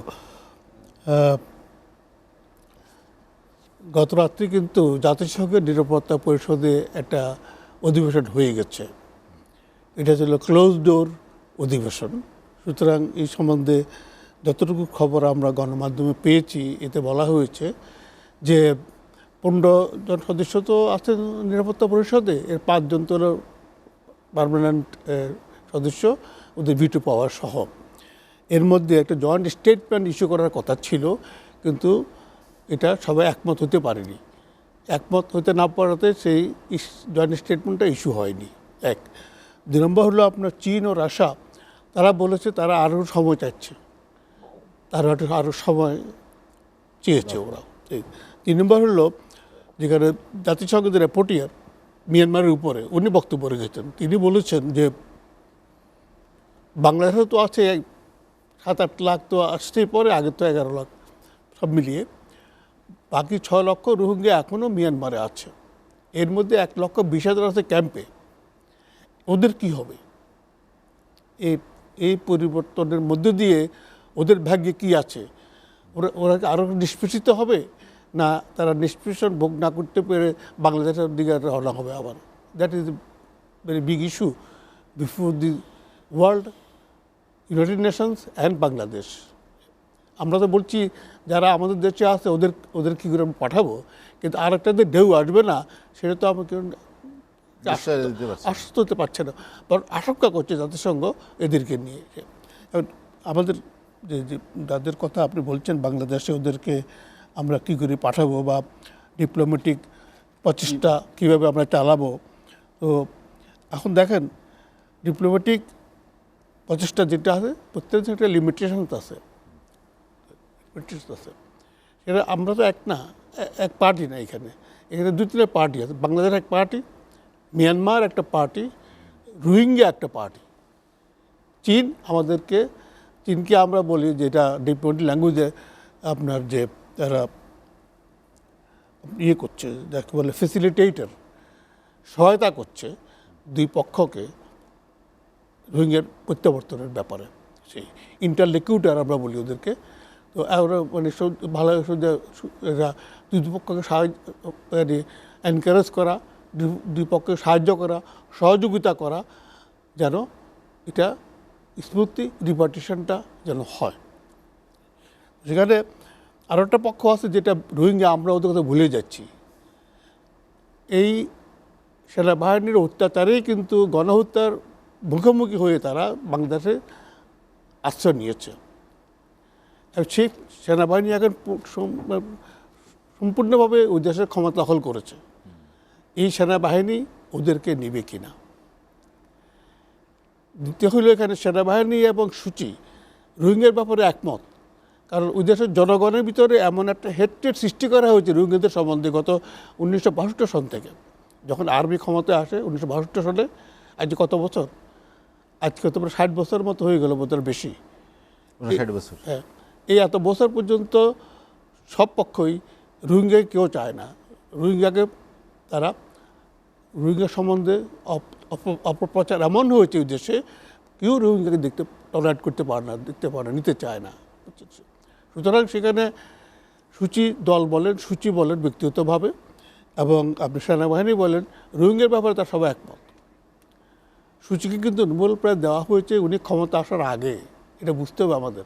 গত রাত্রি কিন্তু জাতিসংঘের নিরাপত্তা পরিষদে একটা অধিবেশন হয়ে গেছে। এটা ছিল ক্লোজ ডোর অধিবেশন। সুতরাং এই সম্বন্ধে যতটুকু খবর আমরা গণমাধ্যমে পেয়েছি, এতে বলা হয়েছে যে 15 জন সদস্য তো আছেন নিরাপত্তা পরিষদে, এর 5 জন তো পার্মানেন্ট সদস্য, ওদের ভিটো পাওয়ার সহ। এর মধ্যে একটা জয়েন্ট স্টেটমেন্ট ইস্যু করার কথা ছিল, কিন্তু এটা সবাই একমত হতে পারেনি। একমত হতে না পারাতে সেই জয়েন্ট স্টেটমেন্টটা ইস্যু হয়নি। 1 2 নম্বর হলো আপনার চীন ও রাশিয়া, তারা বলেছে তারা আরও সময় চাচ্ছে, তারা আরও সময় চেয়েছে ওরা। 3 নম্বর হলো যেখানে জাতিসংঘের রিপোর্টার মিয়ানমারের উপরে উনি বক্তব্য রেখেছেন। তিনি বলেছেন যে বাংলাদেশে তো আছে 7-8 লাখ, তো আসতেই পরে, আগে তো 11 লাখ সব মিলিয়ে, বাকি 6 লক্ষ রোহিঙ্গা এখনও মিয়ানমারে আছে। এর মধ্যে 1,20,000 আছে ক্যাম্পে। ওদের কি হবে? এই পরিবর্তনের মধ্যে দিয়ে ওদের ভাগ্যে কি আছে? ওরা আরও নিষ্পেষিত হবে, না তারা নিষ্পেষণ ভোগ না করতে পেরে বাংলাদেশের দিকে রওনা হবে আবার? That is very big issue before the world, United Nations and Bangladesh. আমরা তো বলছি যারা আমাদের দেশে আছে ওদের কী করে পাঠাবো, কিন্তু আর একটা যে ঢেউ আসবে না, সেটা তো আমাকে আশ্বস্ত হতে পারছে না, বরং আশঙ্কা করছে জাতিসংঘ এদেরকে নিয়ে। আমাদের যে যাদের কথা আপনি বলছেন বাংলাদেশে, ওদেরকে আমরা কী করে পাঠাবো বা ডিপ্লোম্যাটিক প্রচেষ্টা কীভাবে আমরা চালাবো। তো এখন দেখেন, ডিপ্লোম্যাটিক প্রচেষ্টা যেটা আছে, প্রত্যেকটা একটা লিমিটেশনস আছে। সেটা আমরা তো এক পার্টি না, এখানে 2-3 পার্টি আছে। বাংলাদেশ এক পার্টি, মিয়ানমার একটা পার্টি, রোহিঙ্গা একটা পার্টি, চীন চীনকে আমরা বলি যেটা ডিপ্লোম্যাটিক ল্যাঙ্গুয়েজে আপনার যে তারা করছে, যাকে বলে ফেসিলিটেটর, সহায়তা করছে 2 পক্ষকে রোহিঙ্গার প্রত্যাবর্তনের ব্যাপারে। সেই ইন্টারলোকিউটর আমরা বলি ওদেরকে। তো ওরা মানে ভালো এরা 2 পক্ষকে এনকারেজ করা, 2 পক্ষকে সাহায্য করা, সহযোগিতা করা, যেন এটা স্মুথলি রিপার্টিশনটা যেন হয়। সেখানে আরও একটা পক্ষ আছে যেটা রোহিঙ্গা, আমরা ওদের কথা ভুলে যাচ্ছি। এই সেনাবাহিনীর অত্যাচারেই কিন্তু গণহত্যার মুখোমুখি হয়ে তারা বাংলাদেশে আশ্রয় নিয়েছে। সেই সেনাবাহিনী এখন সম্পূর্ণভাবে ওই দেশের ক্ষমতা দখল করেছে। এই সেনাবাহিনী ওদেরকে নেবে কিনা। দ্বিতীয় হলো, এখানে সেনাবাহিনী এবং সূচি রোহিঙ্গার ব্যাপারে একমত, কারণ ওই দেশের জনগণের ভিতরে এমন একটা হেট্রেড সৃষ্টি করা হয়েছে রোহিঙ্গাদের সম্বন্ধে গত 1962 সন থেকে, যখন আর্মি ক্ষমতায় আসে 1962 সালে। আজ কত বছর? আজকে তো 60 বছর মতো হয়ে গেল, বোধহয় বেশি। 59 বছর। হ্যাঁ, এই এত বছর পর্যন্ত সব পক্ষই রোহিঙ্গা কেউ চায় না। রোহিঙ্গাকে তারা রোহিঙ্গা সম্বন্ধে অপপ্রচার এমন হয়েছে ওই দেশে, কেউ রোহিঙ্গাকে টলারেট করতে পারে না, দেখতে পারে না, নিতে চায় না। সুতরাং সেখানে সূচি বলেন ব্যক্তিগতভাবে, এবং আপনি সেনাবাহিনী বলেন, রোহিঙ্গার ব্যাপারে তার সবাই একমত। সূচিকে কিন্তু নোবেল প্রাইজ দেওয়া হয়েছে উনি ক্ষমতা আসার আগে, এটা বুঝতে হবে আমাদের।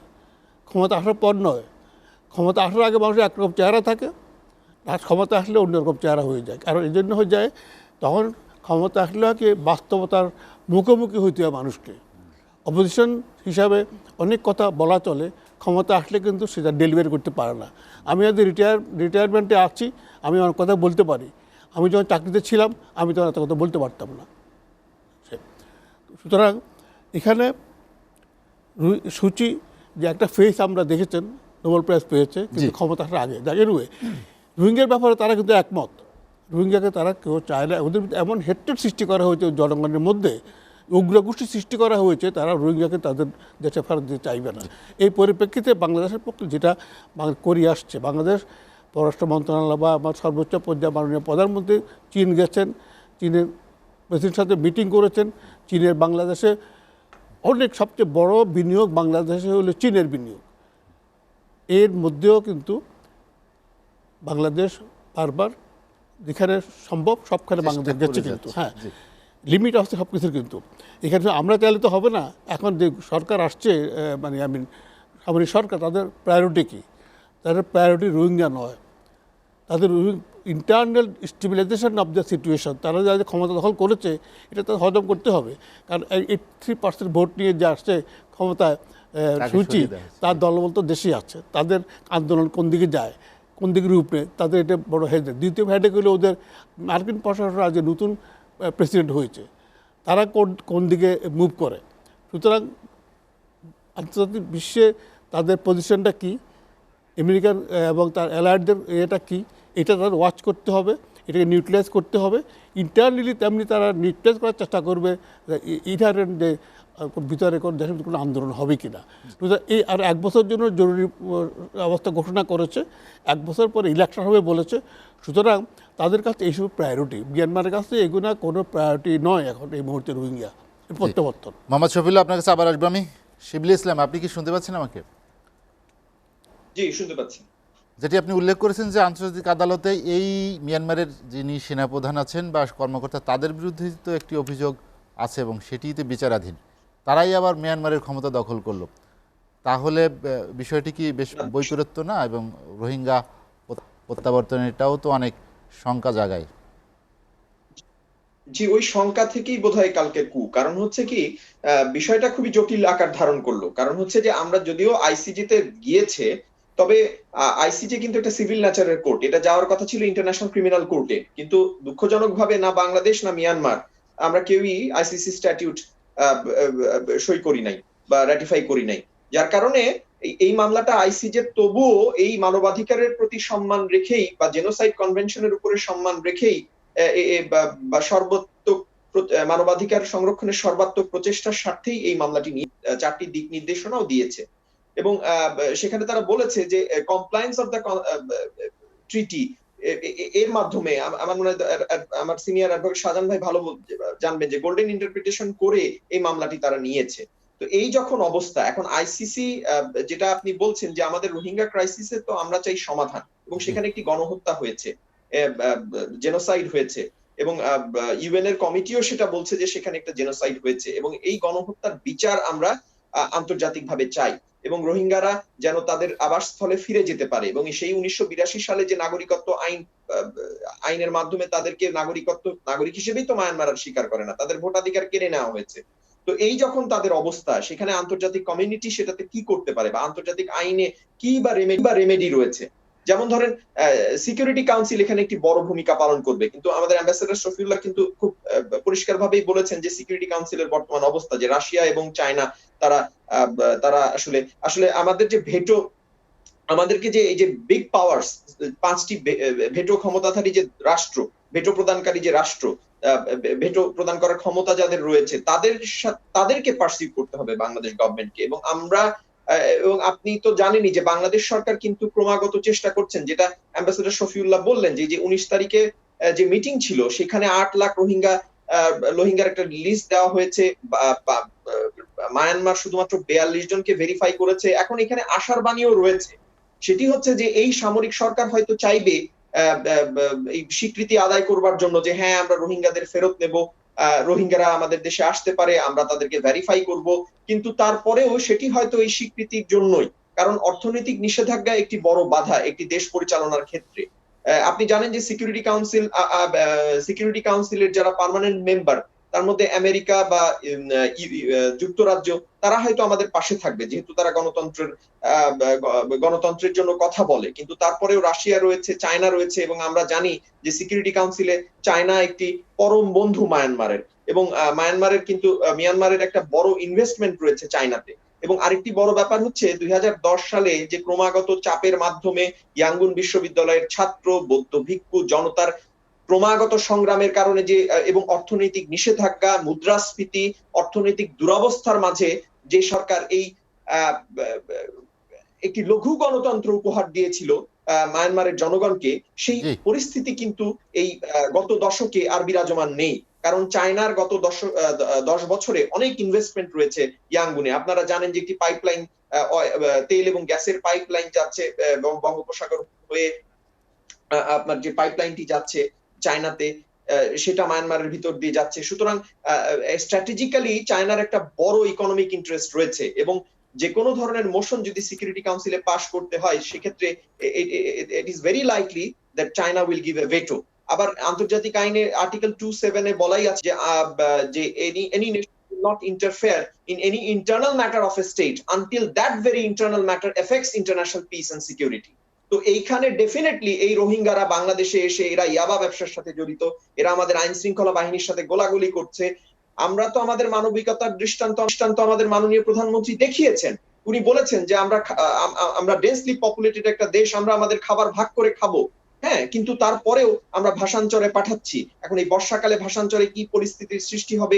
ক্ষমতা আসার পর নয়, ক্ষমতা আসার আগে মানুষের একরকম চেহারা থাকে, আর ক্ষমতা আসলে অন্যরকম চেহারা হয়ে যায়। কারণ এই জন্য হয়ে যায়, তখন ক্ষমতা আসলে কি বাস্তবতার মুখোমুখি হইতে হয় মানুষকে। অপোজিশন হিসাবে অনেক কথা বলা চলে, ক্ষমতা আসলে কিন্তু সেটা ডেলিভারি করতে পারে না। আমি আজ রিটায়ারমেন্টে আছি, আমি আমার কথা বলতে পারি। আমি যখন চাকরিতে ছিলাম আমি তখন এত কথা বলতে পারতাম না। সুতরাং এখানে সূচি যে একটা ফেস আমরা দেখেছেন, নোবেল প্রাইজ পেয়েছে কিন্তু ক্ষমতা আসার আগে। এনিওয়ে, রোহিঙ্গার ব্যাপারে তারা কিন্তু একমত। রোহিঙ্গাকে তারা কেউ চায় না, ওদের এমন হেট্রেড সৃষ্টি করা হয়েছে জনগণের মধ্যে, উগ্রগোষ্ঠী সৃষ্টি করা হয়েছে, তারা রোহিঙ্গাকে তাদের দেশে ফেরত দিতে চাইবে না। এই পরিপ্রেক্ষিতে বাংলাদেশের পক্ষে যেটা করে আসছে, বাংলাদেশ পররাষ্ট্র মন্ত্রণালয় বা আমার সর্বোচ্চ পর্যায়ে মাননীয় প্রধানমন্ত্রী চীন গেছেন, চীনের প্রেসিডেন্টের সাথে মিটিং করেছেন। চীনের বাংলাদেশে অনেক সবচেয়ে বড় বিনিয়োগ বাংলাদেশে হলো চীনের বিনিয়োগ। এর মধ্যেও কিন্তু বাংলাদেশ বারবার যেখানে সম্ভব সবখানে বাংলাদেশ গেছে, কিন্তু হ্যাঁ লিমিট আসছে সব কিছুর। কিন্তু এখানে আমরা চাইলে তো হবে না। এখন যে সরকার আসছে, মানে সামরিক সরকার, তাদের প্রায়োরিটি কী? তাদের প্রায়োরিটি রোহিঙ্গা নয়, তাদের internal stabilisation of the situation. তারা যাদের ক্ষমতা দখল করেছে এটা তো হজম করতে হবে। কারণ 83% ভোট নিয়ে যে আসছে ক্ষমতায় সূচি, তার দলবল তো দেশেই আছে। তাদের আন্দোলন কোন দিকে যায়, কোন দিকে রূপ নেয়, তাদের এটা বড় হেডেক। দ্বিতীয় হেডেক হলো ওদের মার্কিন প্রশাসন আজ নতুন প্রেসিডেন্ট হয়েছে, তারা কোন দিকে মুভ করে। সুতরাং আন্তর্জাতিক বিশ্বে তাদের পজিশনটা কী, আমেরিকান এবং তার অ্যালায়েডদের এটা কী, এটা তাদের ওয়াচ করতে হবে, এটাকে নিউট্রালাইজ করতে হবে। ইন্টারনালি তেমনি তারা নিউট্রালাইজ করার চেষ্টা করবে ইনহারেন্ট যে ভিতরে কোন দেশের কোনো আন্দোলন হবে কি না। এই আর 1 বছর জন্য জরুরি অবস্থা ঘোষণা করেছে, 1 বছর পরে ইলেকশন হবে বলেছে। সুতরাং তাদের কাছে এইসব প্রায়োরিটি, মিয়ানমারের কাছে এগুলো কোনো প্রায়োরিটি নয় এখন এই মুহূর্তে রোহিঙ্গা প্রত্যাবর্তন। মোহাম্মদ শফিউল্লাহ, আপনার কাছে আবার আসবো আমি। শিবলি ইসলাম, আপনি কি শুনতে পাচ্ছেন আমাকে? জি, শুনতে পাচ্ছি। যেটি আপনি উল্লেখ করেছেন যে আন্তর্জাতিক আদালতে এই মিয়ানমারের যিনি সেনাপ্রধান আছেন বা কর্মকর্তা, তাদের বিরুদ্ধে তো একটি অভিযোগ আছে এবং সেটিতে বিচারাধীন। তারাই আবার মিয়ানমারের ক্ষমতা দখল করলো। তাহলে বিষয়টি কি বেশ বৈপরীত্য না? এবং রোহিঙ্গা প্রত্যাবর্তনেরটাও তো অনেক শঙ্কা জাগায়। জি, ওই শঙ্কা থেকেই বোধহয় কালকের কু। কারণ হচ্ছে কি, বিষয়টা খুবই জটিল আকার ধারণ করলো। কারণ হচ্ছে যে আমরা যদিও আইসিজি তে গিয়েছে, তবে আইসিজি কিন্তু একটা সিভিল ন্যাচারের কোর্ট, এটা যাওয়ার কথা ছিল ইন্টারন্যাশনাল ক্রিমিনাল কোর্টে। কিন্তু দুঃখজনকভাবে না বাংলাদেশ না মিয়ানমার আমরা কেউই আইসিসি স্ট্যাটিউট সই করি নাই বা রাটিফাই করি নাই। যার কারণে এই মামলাটা আইসিজে তবুও এই মানবাধিকারের প্রতি সম্মান রেখেই বা জেনোসাইড কনভেনশনের উপরে সম্মান রেখেই বা সর্বোত্তক মানবাধিকার সংরক্ষণের সর্বাত্মক প্রচেষ্টার স্বার্থেই এই মামলাটি নিয়ে 4টি দিক নির্দেশনাও দিয়েছে। এবং সেখানে তারা বলেছে যে কমপ্লায়েন্স অফ দ্য ট্রিটি এর মাধ্যমে, আমার মনে হয় আমার সিনিয়র অ্যাডভোকেট শাহজাহান ভাই ভালো জানবেন যে গোল্ডেন ইন্টারপ্রিটেশন করে এই মামলাটি তারা নিয়েছে। তো এই যখন অবস্থা, এখন আইসিসি যেটা আপনি বলছেন যে আমাদের রোহিঙ্গা ক্রাইসিসে তো আমরা চাই সমাধান, এবং সেখানে একটি গণহত্যা হয়েছে, জেনোসাইড হয়েছে, এবং ইউএন এর কমিটিও সেটা বলছে যে সেখানে একটা জেনোসাইড হয়েছে, এবং এই গণহত্যার বিচার আমরা আন্তর্জাতিকভাবে চাই, এবং রোহিঙ্গারা যেন তাদের আবাসস্থলে ফিরে যেতে পারে। এবং সেই 1982 সালে যে নাগরিকত্ব আইনের মাধ্যমে তাদেরকে নাগরিক হিসেবেই তো মায়ানমার আর স্বীকার করে না, তাদের ভোটাধিকার কেড়ে নেওয়া হয়েছে। তো এই যখন তাদের অবস্থা, সেখানে আন্তর্জাতিক কমিউনিটি সেটাতে কি করতে পারে, বা আন্তর্জাতিক আইনে কি বা রেমেডি রয়েছে। যেমন ধরেন সিকিউরিটি কাউন্সিল এখানে একটি বড় ভূমিকা পালন করবে, কিন্তু আমাদের অ্যাম্বাসেডর শফিউল্লাহ কিন্তু খুব পরিষ্কারভাবেই বলেছেন যে সিকিউরিটি কাউন্সিলের বর্তমান অবস্থা, যে রাশিয়া এবং চায়না তারা আসলে আমাদের যে ভেটো, আমাদেরকে যে এই যে বিগ পাওয়ার্স, 5টি ভেটো ক্ষমতাধারী যে রাষ্ট্র, ভেটো প্রদানকারী যে রাষ্ট্র, ভেটো প্রদান করার ক্ষমতা যাদের রয়েছে, তাদেরকে পারসিভ করতে হবে বাংলাদেশ গভর্নমেন্টকে। এবং আমরা এবং আপনি তো জানেনই যে বাংলাদেশ সরকার কিন্তু ক্রমাগত চেষ্টা করছেন, যেটা অ্যাম্বাসেডর শফিউল্লাহ বললেন, যে 19 তারিখে যে মিটিং ছিল সেখানে 8 লাখ রোহিঙ্গার একটা লিস্ট দেওয়া হয়েছে। মায়ানমার শুধুমাত্র 42 জনকে ভেরিফাই করেছে। এখন এখানে আশার বাণীও রয়েছে। সেটি হচ্ছে যে এই সামরিক সরকার হয়তো চাইবে এই স্বীকৃতি আদায় করবার জন্য যে হ্যাঁ, আমরা রোহিঙ্গাদের ফেরত নেব, রোহিঙ্গারা আমাদের দেশে আসতে পারে, আমরা তাদেরকে ভেরিফাই করব। কিন্তু তারপরেও সেটি হয়তো এই স্বীকৃতির জন্যই, কারণ অর্থনৈতিক নিষেধাজ্ঞা একটি বড় বাধা একটি দেশ পরিচালনার ক্ষেত্রে। আপনি জানেন যে সিকিউরিটি কাউন্সিলের যারা পার্মানেন্ট মেম্বার, তার মধ্যে আমেরিকা বা যুক্তরাজ্য, তারা হয়তো আমাদের পাশে থাকবে যেহেতু তারা গণতন্ত্রের জন্য কথা বলে। কিন্তু তারপরেও রাশিয়া রয়েছে, চায়না রয়েছে, এবং আমরা জানি যে সিকিউরিটি কাউন্সিলে চায়না একটি পরম বন্ধু মায়ানমারের, এবং মিয়ানমারের একটা বড় ইনভেস্টমেন্ট রয়েছে চায়নাতে। এবং আরেকটি বড় ব্যাপার হচ্ছে 2010 সালে যে ক্রমাগত চাপের মাধ্যমে ইয়াঙ্গুন বিশ্ববিদ্যালয়ের ছাত্র, বৌদ্ধ ভিক্ষু জনতার ক্রমাগত সংগ্রামের কারণে যে এবং অর্থনৈতিক নিষেধাজ্ঞা, মুদ্রাস্ফীতি, অর্থনৈতিক দুরবস্থার মাঝে যে সরকার এই একটি লঘু গণতন্ত্র উপহার দিয়েছিল মায়ানমারের জনগণকে, সেই জি। পরিস্থিতি কিন্তু এই গত দশকে আর বিরাজমান নেই। কারণ চায়নার গত 10 বছরে অনেক ইনভেস্টমেন্ট রয়েছে ইয়াঙ্গুনে। আপনারা জানেন যে একটি পাইপলাইন, তেল এবং গ্যাসের পাইপলাইন যাচ্ছে বঙ্গোপসাগর হয়ে, আপনার যে পাইপলাইনটি যাচ্ছে চায়নাতে, সেটা মায়ানমারের ভিতর দিয়ে যাচ্ছে। সুতরাং স্ট্র্যাটেজিক্যালি চায়নার একটা বড় ইকোনমিক ইন্টারেস্ট রয়েছে, এবং যে কোনো ধরনের মোশন যদি সিকিউরিটি কাউন্সিলে পাস করতে হয় সেক্ষেত্রে it is very likely that China will give a veto. আবার আন্তর্জাতিক আইনে আর্টিকেল 27 বলাই আছে যে any nation will not interfere in any internal matter of a state until that very internal matter affects international peace and security. তো এইখানে ডেফিনেটলি এই রোহিঙ্গারা বাংলাদেশে এসে এরা ইয়াবা ব্যবসার সাথে জড়িত, এরা আমাদের আইন শৃঙ্খলা বাহিনীর সাথে গোলাগুলি করছে। আমরা তো আমাদের মানবিকতার দৃষ্টান্ত আমাদের মাননীয় প্রধানমন্ত্রী দেখিয়েছেন। উনি বলেছেন যে আমরা ডেন্সলি পপুলেটেড একটা দেশ, আমরা আমাদের খাবার ভাগ করে খাবো। হ্যাঁ, কিন্তু তারপরেও আমরা ভাষান্তরে পাঠাচ্ছি। এখন এই বর্ষাকালে ভাষান্তরে কি পরিস্থিতির সৃষ্টি হবে,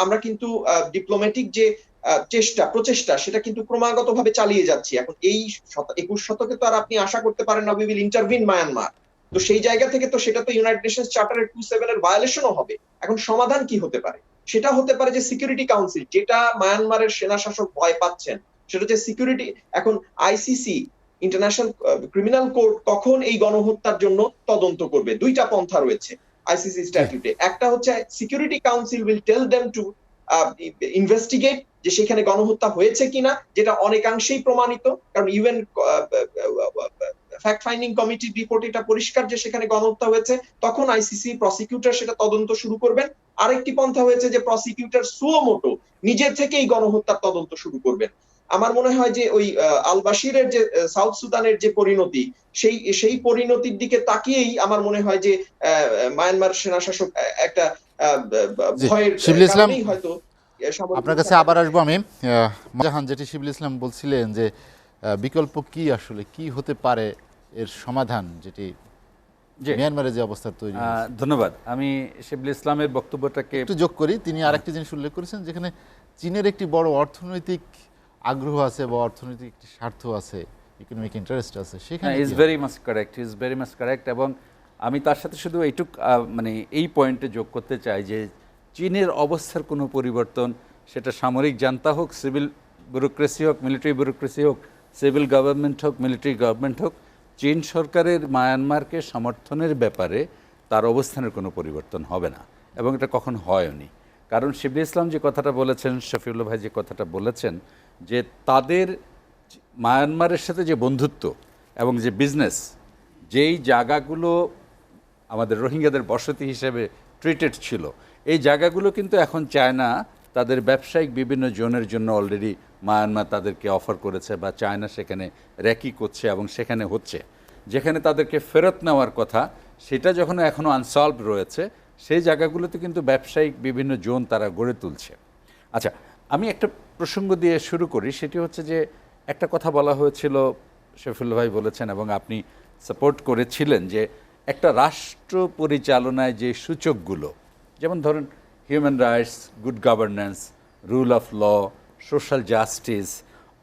আমরা কিন্তু ডিপ্লোম্যাটিক যে প্রচেষ্টা সেটা কিন্তু ক্রমাগত ভাবে চালিয়ে যাচ্ছি। এখন এই 21 শতকে তো আর আপনি আশা করতে পারেন না উই উইল ইন্টারভিন মায়ানমার। তো সেই জায়গা থেকে তো সেটা তো ইউনাইটেড নেশনস চার্টারের 27 এর ভায়োলেশনও হবে। এখন সমাধান কি হতে পারে? সেটা হতে পারে যে সিকিউরিটি কাউন্সিল, যেটা মায়ানমারের সেনা শাসক ভয় পাচ্ছেন, সেটা হচ্ছে সিকিউরিটি। এখন আইসিসি, ইন্টারন্যাশনাল ক্রিমিনাল কোর্ট, কখন এই গণহত্যার জন্য তদন্ত করবে? দুইটা পন্থা রয়েছে আইসিসি স্ট্যাটিউটে। একটা হচ্ছে security council will tell them to investigate যে সেখানে গণহত্যা হয়েছে কিনা, যেটা অনেকাংশেই প্রমাণিত, কারণ ইউএন ফ্যাক্ট ফাইন্ডিং কমিটির রিপোর্ট এটা পরিষ্কার যে সেখানে গণহত্যা হয়েছে। তখন আইসিসি প্রসিকিউটর সেটা তদন্ত শুরু করবেন। আরেকটি পন্থা হয়েছে যে প্রসিকিউটর সুমোটো নিজের থেকেই গণহত্যার তদন্ত শুরু করবেন। আমার মনে হয় যে ওই আল বাশিরের যে সাউথ সুদানের যে পরিণতি, সেই পরিণতির দিকে তাকিয়েই আমার মনে হয় যে মায়ানমার সেনা শাসক একটা ভয়ের কারণেই হয়তো। আপনার কাছে আবার আসবো আমি। জাহান, যেটি শিবুল ইসলাম বলছিলেন যে বিকল্প কি আসলে কি হতে পারে এর সমাধান, যেটি মিয়ানমারের যে অবস্থা তৈরি। ধন্যবাদ। আমি শিবুল ইসলামের বক্তব্যটাকে একটু যোগ করি। তিনি আরেকটি জিনিস উল্লেখ করেছেন, যেখানে চীনের একটি বড় অর্থনৈতিক আগ্রহ আছে বা অর্থনৈতিক একটি স্বার্থ আছে, ইকোনমিক ইন্টারেস্ট আছে সেখানে। Is very much correct. এবং আমি তার সাথে শুধু এইটুক মানে এই পয়েন্টে যোগ করতে চাই যে চীনের অবস্থার কোনো পরিবর্তন, সেটা সামরিক জান্তা হোক, সিভিল ব্যুরোক্রেসি হোক, মিলিটারি ব্যুরোক্রেসি হোক, সিভিল গভর্নমেন্ট হোক, মিলিটারি গভর্নমেন্ট হোক, চীন সরকারের মায়ানমারকে সমর্থনের ব্যাপারে তার অবস্থানের কোনো পরিবর্তন হবে না, এবং এটা কখন হয়নি। কারণ শিবলি ইসলাম যে কথাটা বলেছেন, শফিউল্লাহ ভাই যে কথাটা বলেছেন, যে তাদের মায়ানমারের সাথে যে বন্ধুত্ব এবং যে বিজনেস, যেই জায়গাগুলো আমাদের রোহিঙ্গাদের বসতি হিসেবে ট্রিটেড ছিল, এই জায়গাগুলো কিন্তু এখন চায়না তাদের ব্যবসায়িক বিভিন্ন জোনের জন্য অলরেডি মায়ানমার তাদেরকে অফার করেছে, বা চায়না সেখানে র্যাকি করছে এবং সেখানে হচ্ছে। যেখানে তাদেরকে ফেরত নেওয়ার কথা, সেটা যখন এখনও আনসলভ রয়েছে, সেই জায়গাগুলোতে কিন্তু ব্যবসায়িক বিভিন্ন জোন তারা গড়ে তুলছে। আচ্ছা, আমি একটা প্রসঙ্গ দিয়ে শুরু করি। সেটি হচ্ছে যে একটা কথা বলা হয়েছিল, শফিউল্লাহ ভাই বলেছেন এবং আপনি সাপোর্ট করেছিলেন, যে একটা রাষ্ট্র পরিচালনায় যে সূচকগুলো, যেমন ধরুন human rights, good governance, rule of law, social justice,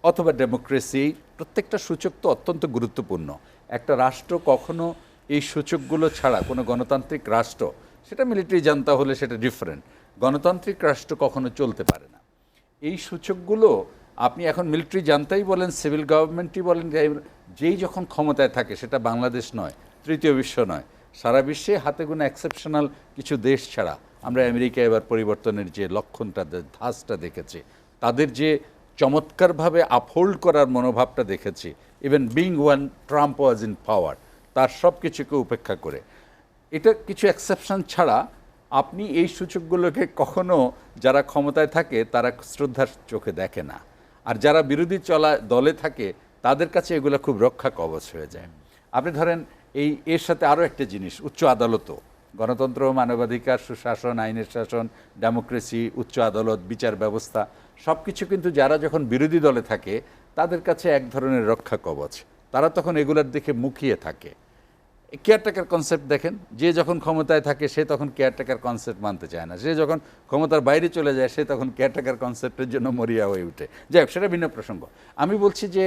অথবা ডেমোক্রেসি, প্রত্যেকটা সূচক তো অত্যন্ত গুরুত্বপূর্ণ। একটা রাষ্ট্র কখনো এই সূচকগুলো ছাড়া, কোনো গণতান্ত্রিক রাষ্ট্র, সেটা মিলিটারি জান্তা হলে সেটা ডিফারেন্ট, গণতান্ত্রিক রাষ্ট্র কখনো চলতে পারে না। এই সূচকগুলো আপনি এখন মিলিটারি জান্তাই বলেন, সিভিল গভর্নমেন্টই বলেন, যেই যখন ক্ষমতায় থাকে, সেটা বাংলাদেশ নয়, তৃতীয় বিশ্ব নয়, সারা বিশ্বে হাতে গোনা এক্সেপশনাল কিছু দেশ ছাড়া, আমরা আমেরিকা এবার পরিবর্তনের যে লক্ষণটা, ধাঁচটা দেখেছি, তাদের যে চমৎকারভাবে আপহোল্ড করার মনোভাবটা দেখেছি, even being one Trump was in পাওয়ার, তার সব কিছুকে উপেক্ষা করে, এটা কিছু এক্সেপশন ছাড়া আপনি এই সূচকগুলোকে কখনো যারা ক্ষমতায় থাকে তারা শ্রদ্ধার চোখে দেখে না, আর যারা বিরোধী দলে থাকে তাদের কাছে এগুলো খুব রক্ষা কবচ হয়ে যায়। আপনি ধরেন এর সাথে আরও একটা জিনিস, উচ্চ আদালতও, গণতন্ত্র, মানবাধিকার, সুশাসন, আইনের শাসন, ডেমোক্রেসি, উচ্চ আদালত, বিচার ব্যবস্থা, সব কিছু কিন্তু যারা যখন বিরোধী দলে থাকে তাদের কাছে এক ধরনের রক্ষা কবচ, তারা তখন এগুলোর দিকে মুখিয়ে থাকে। কেয়ারটেকার কনসেপ্ট দেখেন, যে যখন ক্ষমতায় থাকে সে তখন কেয়ারটেকার কনসেপ্ট মানতে চায় না, সে যখন ক্ষমতার বাইরে চলে যায় সে তখন কেয়ারটেকার কনসেপ্টের জন্য মরিয়া হয়ে ওঠে। যাই হোক, সেটা ভিন্ন প্রসঙ্গ। আমি বলছি যে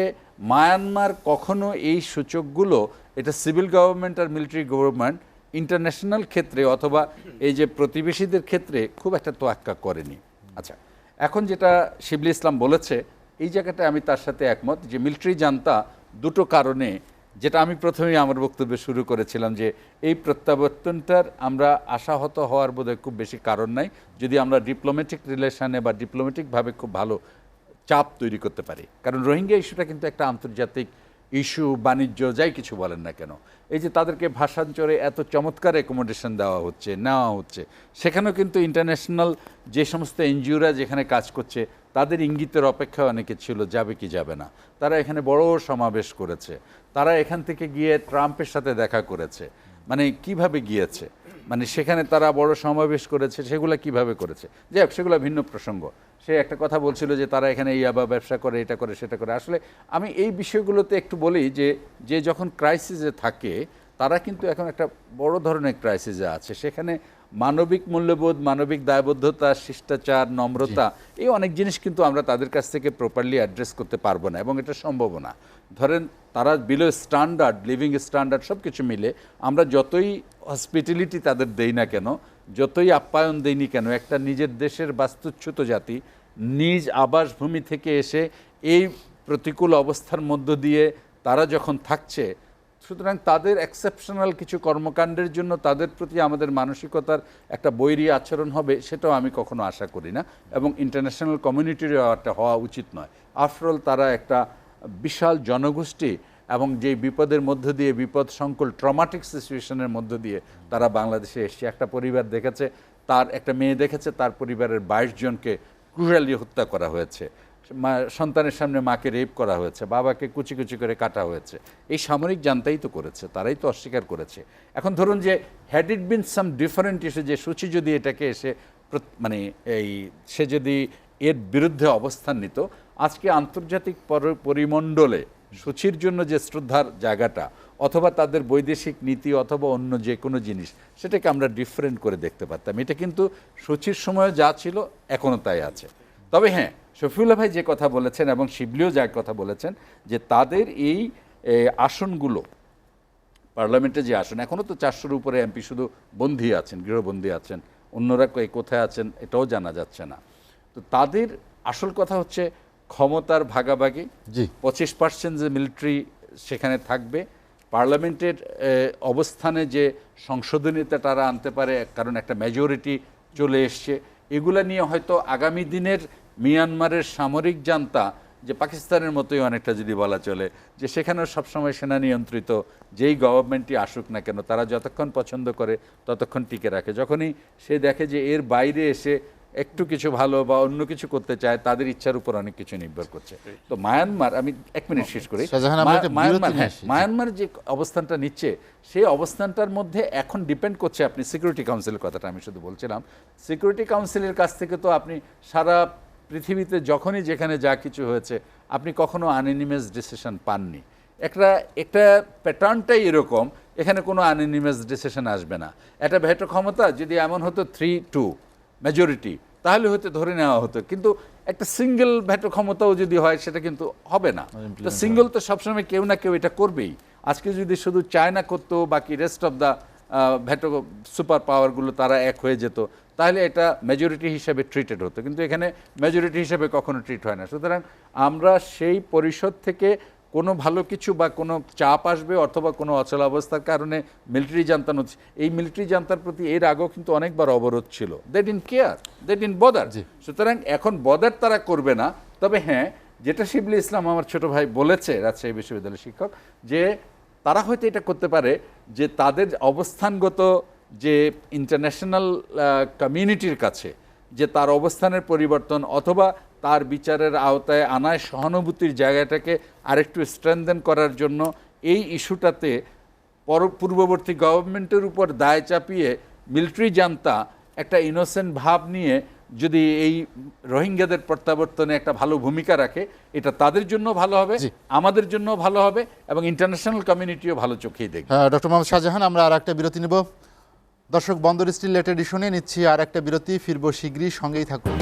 মায়ানমার কখনো এই সূচকগুলো, এটা সিভিল গভর্নমেন্ট আর মিলিটারি গভর্নমেন্ট ইন্টারন্যাশনাল ক্ষেত্রে অথবা এই যে প্রতিবেশীদের ক্ষেত্রে খুব একটা তোয়াক্কা করেনি। আচ্ছা, এখন যেটা শিবলি ইসলাম বলেছে, এই জায়গাটা আমি তার সাথে একমত যে মিলিটারি জান্তা দুটো কারণে, যেটা আমি প্রথমেই আমার বক্তব্যে শুরু করেছিলাম, যে এই প্রত্যাবর্তনটার আমরা আশাহত হওয়ার বোধহয় খুব বেশি কারণ নাই, যদি আমরা ডিপ্লোম্যাটিক রিলেশনে বা ডিপ্লোম্যাটিকভাবে খুব ভালো চাপ তৈরি করতে পারি। কারণ রোহিঙ্গা ইস্যুটা কিন্তু একটা আন্তর্জাতিক ইস্যু, বাণিজ্য যাই কিছু বলেন না কেন, এই যে তাদেরকে ভাষান্তরে এত চমৎকার অ্যাকোমোডেশন নেওয়া হচ্ছে, সেখানেও কিন্তু ইন্টারন্যাশনাল যে সমস্ত এনজিওরা যেখানে কাজ করছে তাদের ইঙ্গিতের অপেক্ষা অনেকে ছিল যাবে কি যাবে না। তারা এখানে বড় সমাবেশ করেছে, তারা এখান থেকে গিয়ে ট্রাম্পের সাথে দেখা করেছে, মানে কিভাবে গিয়েছে, মানে সেখানে তারা বড় সমাবেশ করেছে, সেগুলো কিভাবে করেছে, যাই হোক সেগুলো ভিন্ন প্রসঙ্গ। সে একটা কথা বলছিল যে তারা এখানে ইয়াবা ব্যবসা করে, এটা করে, সেটা করে। আসলে আমি এই বিষয়গুলোতে একটু বলি যে যখন ক্রাইসিসে থাকে তারা কিন্তু এখন একটা বড় ধরনের ক্রাইসিসে আছে, সেখানে মানবিক মূল্যবোধ, মানবিক দায়বদ্ধতা, শিষ্টাচার, নম্রতা, এই অনেক জিনিস কিন্তু আমরা তাদের কাছ থেকে প্রপারলি অ্যাড্রেস করতে পারবো না, এবং এটা সম্ভব না। ধরেন তারা বিলো স্ট্যান্ডার্ড, লিভিং স্ট্যান্ডার্ড সব কিছু মিলে আমরা যতই হসপিটালিটি তাদের দেই না কেন, যতই আপ্যায়ন দেইনি কেন, একটা নিজের দেশের বাস্তুচ্যুত জাতি নিজ আবাসভূমি থেকে এসে এই প্রতিকূল অবস্থার মধ্য দিয়ে তারা যখন থাকছে, সুতরাং তাদের এক্সেপশনাল কিছু কর্মকাণ্ডের জন্য তাদের প্রতি আমাদের মানসিকতার একটা বৈরী আচরণ হবে, সেটাও আমি কখনো আশা করি না, এবং ইন্টারন্যাশনাল কমিউনিটিরও একটা হওয়া উচিত নয়। আফটারঅল তারা একটা বিশাল জনগোষ্ঠী, এবং যে বিপদের মধ্য দিয়ে, বিপদ সংকুল ট্রমাটিক সিচুয়েশনের মধ্য দিয়ে তারা বাংলাদেশে এসছে। একটা পরিবার দেখেছে, তার একটা মেয়ে দেখেছে তার পরিবারের 22 জনকে ক্রুয়ালি হত্যা করা হয়েছে, সন্তানের সামনে মাকে রেপ করা হয়েছে, বাবাকে কুচি কুচি করে কাটা হয়েছে। এই সামরিক জান্তাই তো করেছে, তারাই তো অস্বীকার করেছে। এখন ধরুন যে had it been some different issue, যে সূচি যদি এটাকে এসে মানে সে যদি এর বিরুদ্ধে অবস্থান নিত, আজকে আন্তর্জাতিক পরিমণ্ডলে সূচির জন্য যে শ্রদ্ধার জায়গাটা, অথবা তাদের বৈদেশিক নীতি, অথবা অন্য যে কোনো জিনিস, সেটাকে আমরা ডিফারেন্ট করে দেখতে পারতাম। এটা কিন্তু সূচির সময় যা ছিল এখনও তাই আছে। তবে হ্যাঁ, শফিউল্লাহ ভাই যে কথা বলেছেন এবং শিবলিও যা কথা বলেছেন, যে তাদের এই আসনগুলো, পার্লামেন্টে যে আসন, এখনও তো 400-র উপরে এমপি শুধু বন্দী আছেন, গৃহবন্দী আছেন, অন্যরা কোথায় আছেন এটাও জানা যাচ্ছে না। তো তাদের আসল কথা হচ্ছে ক্ষমতার ভাগাভাগি, 25% যে মিলিটারি সেখানে থাকবে, পার্লামেন্টের অবস্থানে যে সংশোধনীতে তারা আনতে পারে, কারণ একটা মেজরিটি চলে এসছে, এগুলা নিয়ে হয়তো আগামী দিনের মিয়ানমারের সামরিক জান্তা, যে পাকিস্তানের মতোই অনেকটা যদি বলা চলে, যে সেখানেও সবসময় সেনা নিয়ন্ত্রিত যেই গভর্নমেন্টই আসুক না কেন, তারা যতক্ষণ পছন্দ করে ততক্ষণ টিকে রাখে। যখনই সে দেখে যে এর বাইরে এসে একটু কিছু ভালো বা অন্য কিছু করতে চায়, তাদের ইচ্ছার উপর অনেক কিছু নির্ভর করছে। তো মায়ানমার, আমি 1 মিনিট শেষ করি, মায়ানমার যে অবস্থানটা নিচ্ছে, সেই অবস্থানটার মধ্যে এখন ডিপেন্ড করছে, আপনি সিকিউরিটি কাউন্সিলের কথাটা আমি শুধু বলছিলাম, সিকিউরিটি কাউন্সিলের কাছ থেকে তো আপনি সারা পৃথিবীতে যখনই যেখানে যা কিছু হয়েছে, আপনি কখনো আনএনিমাস ডিসিশন পাননি। একটা প্যাটার্নটাই এরকম, এখানে কোনো আনএনিমাস ডিসিশন আসবে না। একটা ভেটো ক্ষমতা যদি এমন হতো 3-2 মেজরিটি, তাহলে হয়তো ধরে নেওয়া হতো, কিন্তু একটা সিঙ্গেল ভেটো ক্ষমতাও যদি হয় সেটা কিন্তু হবে না। সিঙ্গেল তো সবসময় কেউ না কেউ এটা করবেই। আজকে যদি শুধু চায়না করতো, বাকি rest of the veto super পাওয়ারগুলো তারা এক হয়ে যেত, তাহলে এটা মেজরিটি হিসেবে ট্রিটেড হতো, কিন্তু এখানে মেজরিটি হিসেবে কখনো ট্রিট হয় না। সুতরাং আমরা সেই পরিষদ থেকে কোনো ভালো কিছু বা কোনো চাপ আসবে অথবা কোনো অচলাবস্থার কারণে মিলিটারি জান্তা হচ্ছে, এই মিলিটারি জান্তার প্রতি এর আগেও কিন্তু অনেকবার অবরোধ ছিল। They didn't care, they didn't bother. সুতরাং এখন বদার তারা করবে না। তবে হ্যাঁ, যেটা শিবলি ইসলাম আমার ছোট ভাই বলেছে, রাজশাহী বিশ্ববিদ্যালয়ের শিক্ষক, যে তারা হয়তো এটা করতে পারে যে তাদের অবস্থানগত যে ইন্টারন্যাশনাল কমিউনিটির কাছে যে তার অবস্থানের পরিবর্তন অথবা তার বিচারের আওতায় আনায় সহানুভূতির জায়গাটাকে আরেকটু স্ট্রেনথেন করার জন্য এই ইস্যুটাতে পূর্ববর্তী গভর্নমেন্টের উপর দায় চাপিয়ে মিলিটারি জান্তা একটা ইনোসেন্ট ভাব নিয়ে যদি এই রোহিঙ্গাদের প্রত্যাবর্তনে একটা ভালো ভূমিকা রাখে, এটা তাদের জন্য ভালো হবে, আমাদের জন্য ভালো হবে, এবং ইন্টারন্যাশনাল কমিউনিটিও ভালো চোখেই দেখবে। ডক্টর মোহাম্মদ শাহজাহান, আমরা আর একটা বিরতি নিব। দর্শক, বন্দর স্টিল লেট এডিশনে নিচ্ছি আর একটা বিরতি, ফিরবো শীঘ্রই, সঙ্গেই থাকুন।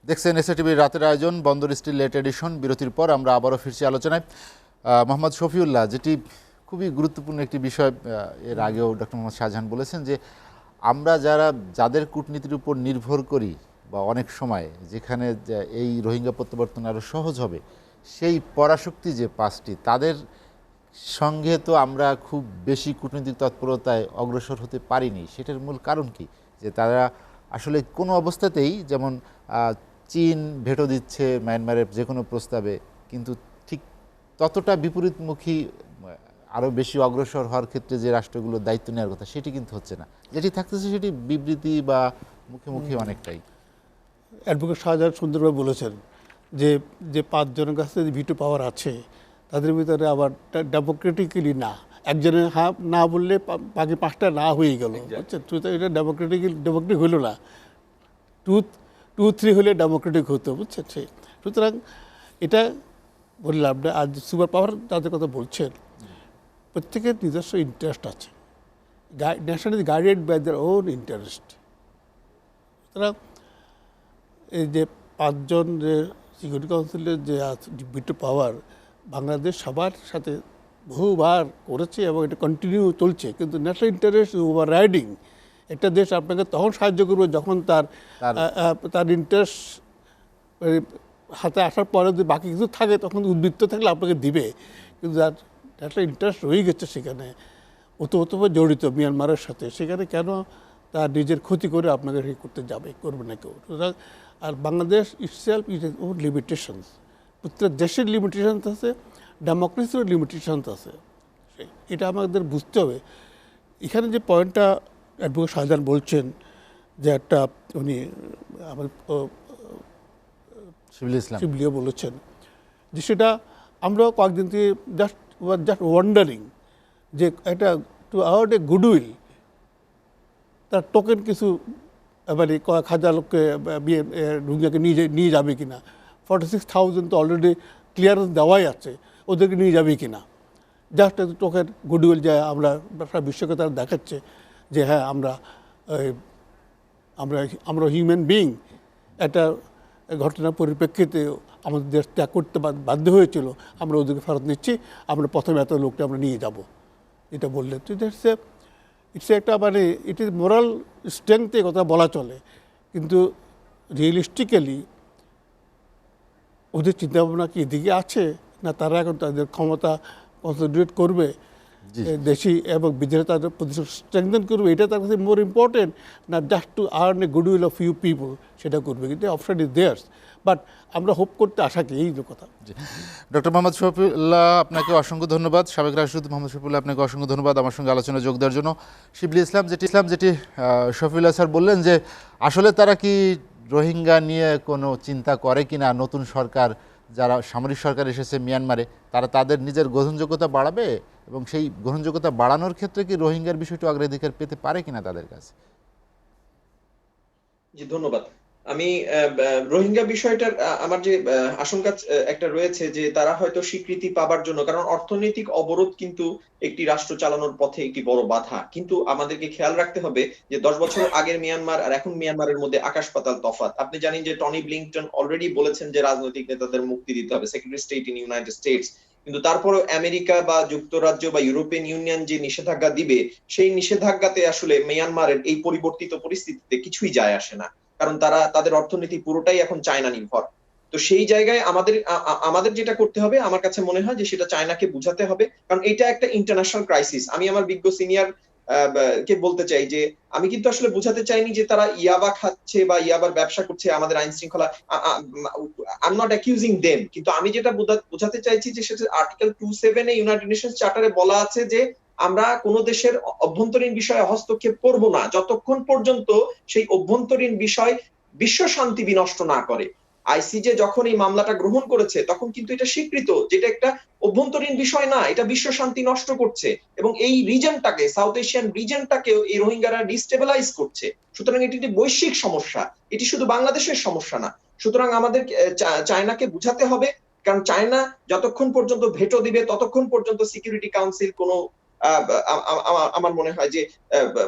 দেখছেন এসএটিভির রাতের আয়োজন বন্দর স্টিল লেট এডিশন। বিরতির পর আমরা আবারও ফিরছি আলোচনায়। মোহাম্মদ শফিউল্লাহ, যেটি খুবই গুরুত্বপূর্ণ একটি বিষয়, এর আগেও ডক্টর মোহাম্মদ শাহজাহান বলেছেন যে আমরা যাদের কূটনীতির উপর নির্ভর করি, বা অনেক সময় যেখানে এই রোহিঙ্গা প্রত্যাবর্তন আরও সহজ হবে, সেই পরাশক্তি যে পাঁচটি, তাদের সঙ্গে তো আমরা খুব বেশি কূটনৈতিক তৎপরতায় অগ্রসর হতে পারিনি। সেটার মূল কারণ কি? যে তারা আসলে কোনো অবস্থাতেই, যেমন চীন ভেটো দিচ্ছে মায়ানমারের যে কোনো প্রস্তাবে, কিন্তু ঠিক ততটা বিপরীতমুখী আরও বেশি অগ্রসর হওয়ার ক্ষেত্রে যে রাষ্ট্রগুলোর দায়িত্ব নেওয়ার কথা, সেটি কিন্তু হচ্ছে না। যেটি থাকতেছে সেটি বিবৃতি বা মুখোমুখি অনেকটাই। অ্যাডভোকেট শাহজাহান সুন্দরভাবে বলেছেন যে যে পাঁচজনের কাছে ভিটো পাওয়ার আছে, তাদের ভিতরে আবার ডেমোক্রেটিক্যালি না, একজনের হ্যাঁ না বললে বাকি পাঁচটা না হয়ে গেল, বুঝছেন? সুতরাং এটা ডেমোক্রেটিক হলো না, টু থ্রি হলে ডেমোক্রেটিক হতো, বুঝছেন? সুতরাং এটা বললাম না। আর সুপার পাওয়ার তাদের কথা বলছেন, প্রত্যেকের নিজস্ব ইন্টারেস্ট আছে, nation is guided by their own interest. সুতরাং এই যে পাঁচজন যে সিকিউরিটি কাউন্সিলের যে ভিটো পাওয়ার, বাংলাদেশ সবার সাথে বহুবার করেছে এবং এটা কন্টিনিউ চলছে, কিন্তু ন্যাশনাল ইন্টারেস্ট ওভার রাইডিং। একটা দেশ আপনাকে তখন সাহায্য করবে যখন তার ইন্টারেস্ট হাতে আসার পরে যদি বাকি কিছু থাকে, তখন উদ্বৃত্ত থাকলে আপনাকে দিবে। কিন্তু যার ন্যাশনাল ইন্টারেস্ট রয়ে গেছে সেখানে, ওতপ্রোতভাবে জড়িত মিয়ানমারের সাথে, সেখানে কেন তার নিজের ক্ষতি করে আপনাকে করতে যাবে, করবে না কেউ। সুতরাং আর Bangladesh itself is own limitations, প্রত্যেক দেশের লিমিটেশনস আছে, ডেমোক্রেসিরও লিমিটেশনস আছে, এটা আমাদের বুঝতে হবে। এখানে যে পয়েন্টটা অ্যাডভোকেট শাহজাহান বলছেন যে একটা, উনি আমার শিবলিও বলেছেন যে সেটা আমরা কয়েকদিন থেকে জাস্ট ওয়ান্ডারিং যে একটা টু আওয়ার্ড এ গুডউইল, তার টোকেন কিছু মানে কয়েক হাজার লোককে রোহিঙ্গাকে নিয়ে যাবে কিনা, 46,000 তো অলরেডি ক্লিয়ারেন্স দেওয়াই আছে, ওদেরকে নিয়ে যাবে কিনা, জাস্ট টোকেন গুডউইল, যে আমরা বিশ্বকে তারা দেখাচ্ছে যে হ্যাঁ আমরা হিউম্যান বিইং। একটা ঘটনার পরিপ্রেক্ষিতে আমাদের দেশ ত্যাগ করতে বাধ্য হয়েছিল, আমরা ওদেরকে ফেরত নিচ্ছি, আমরা প্রথমে এত লোকটা আমরা নিয়ে যাব, এটা বললে তো ইটস একটা মানে ইট ইজ মোরাল স্ট্রেংথে কথা বলা চলে, কিন্তু রিয়েলিস্টিক্যালি ওদের চিন্তাভাবনা কি এদিকে আছে, না তারা এখন তাদের ক্ষমতা কনসলিডেট করবে দেশি এবং বিদেশে তাদের পজিশন স্ট্রেংথেন করবে, এটা তার কাছে মোর ইম্পর্টেন্ট না just to earn A goodwill of few people, সেটা করবে। কিন্তু অপশন ইজ দেয়ার্স, বাট আমরা হোপ করতে আশা কি, এই কথা। ডক্টর মোহাম্মদ শফিউল্লাহ, আপনাকে অসংখ্য ধন্যবাদ। সাবেক রাষ্ট্রদূত মোহাম্মদ শফিউল্লাহ, আপনাকে অসংখ্য ধন্যবাদ আমার সঙ্গে আলোচনায় যোগ দেওয়ার জন্য। শিবলি ইসলাম, যেটি শফিউল্লাহ স্যার বললেন যে আসলে তারা কি রোহিঙ্গা নিয়ে কোনো চিন্তা করে কিনা, নতুন সরকার যারা সামরিক সরকার এসেছে মিয়ানমারে, তারা তাদের নিজের গ্রহণযোগ্যতা বাড়াবে এবং সেই গ্রহণযোগ্যতা বাড়ানোর ক্ষেত্রে কি রোহিঙ্গার বিষয়টি অগ্রাধিকার পেতে পারে কিনা তাদের কাছে? জি, ধন্যবাদ। আমি রোহিঙ্গা বিষয়টার আমার যে আশঙ্কা একটা রয়েছে যে তারা হয়তো স্বীকৃতি পাবার জন্য, কারণ অর্থনৈতিক অবরোধ কিন্তু একটি রাষ্ট্র চালানোর পথে একটি বড় বাধা। কিন্তু আমাদেরকে খেয়াল রাখতে হবে যে 10 বছর আগের মিয়ানমার আর এখন মিয়ানমারের মধ্যে আকাশ পাতাল তফাৎ। আপনি জানেন যে টনি ব্লিংটন অলরেডি বলেছেন যে রাজনৈতিক নেতাদের মুক্তি দিতে হবে, secretary state in United states. কিন্তু তারপরও আমেরিকা বা যুক্তরাজ্য বা ইউরোপিয়ান ইউনিয়ন যে নিষেধাজ্ঞা দিবে, সেই নিষেধাজ্ঞাতে আসলে মিয়ানমারের এই পরিবর্তিত পরিস্থিতিতে কিছুই যায় আসে না, কারণ তারা তাদের অর্থনীতি পুরোটাই এখন চায়না নির্ভর। তো সেই জায়গায় আমাদের যেটা করতে হবে, আমার কাছে মনে হয় যে সেটা চায়নাকে বুঝাতে হবে, কারণ এটা একটা ইন্টারন্যাশনাল ক্রাইসিস। আমি আমার বিজ্ঞ সিনিয়র কে বলতে চাই যে আমি কিন্তু আসলে বুঝাতে চাইনি যে তারা ইয়াবা খাচ্ছে বা ইয়াবার ব্যবসা করছে, আমাদের আইন শৃঙ্খলা, I am not accusing them, কিন্তু আমি যেটা বোঝাতে চাইছি যে সেটা আর্টিকেল 27 এ ইউনাইটেড নেশনস চার্টারে বলা আছে যে আমরা কোন দেশের অভ্যন্তরীণ বিষয়ে হস্তক্ষেপ করব না যতক্ষণ পর্যন্ত সেই অভ্যন্তরীণ বিষয় বিশ্ব শান্তি বিনষ্ট না করে। আইসিজে যখন এই মামলাটা গ্রহণ করেছে তখন কিন্তু এটা স্বীকৃত যেটা একটা অভ্যন্তরীণ বিষয় না, এটা বিশ্ব শান্তি নষ্ট করছে এবং এই রিজনটাকে, সাউথ এশিয়ান রিজনটাকে এই রোহিঙ্গারা ডিস্টেবিলাইজ করছে। সুতরাং এটি একটি বৈশ্বিক সমস্যা, এটি শুধু বাংলাদেশের সমস্যা না। সুতরাং আমাদের চায়নাকে বুঝাতে হবে, কারণ চায়না যতক্ষণ পর্যন্ত ভেটো দিবে ততক্ষণ পর্যন্ত সিকিউরিটি কাউন্সিল কোনো আমার মনে হয় যে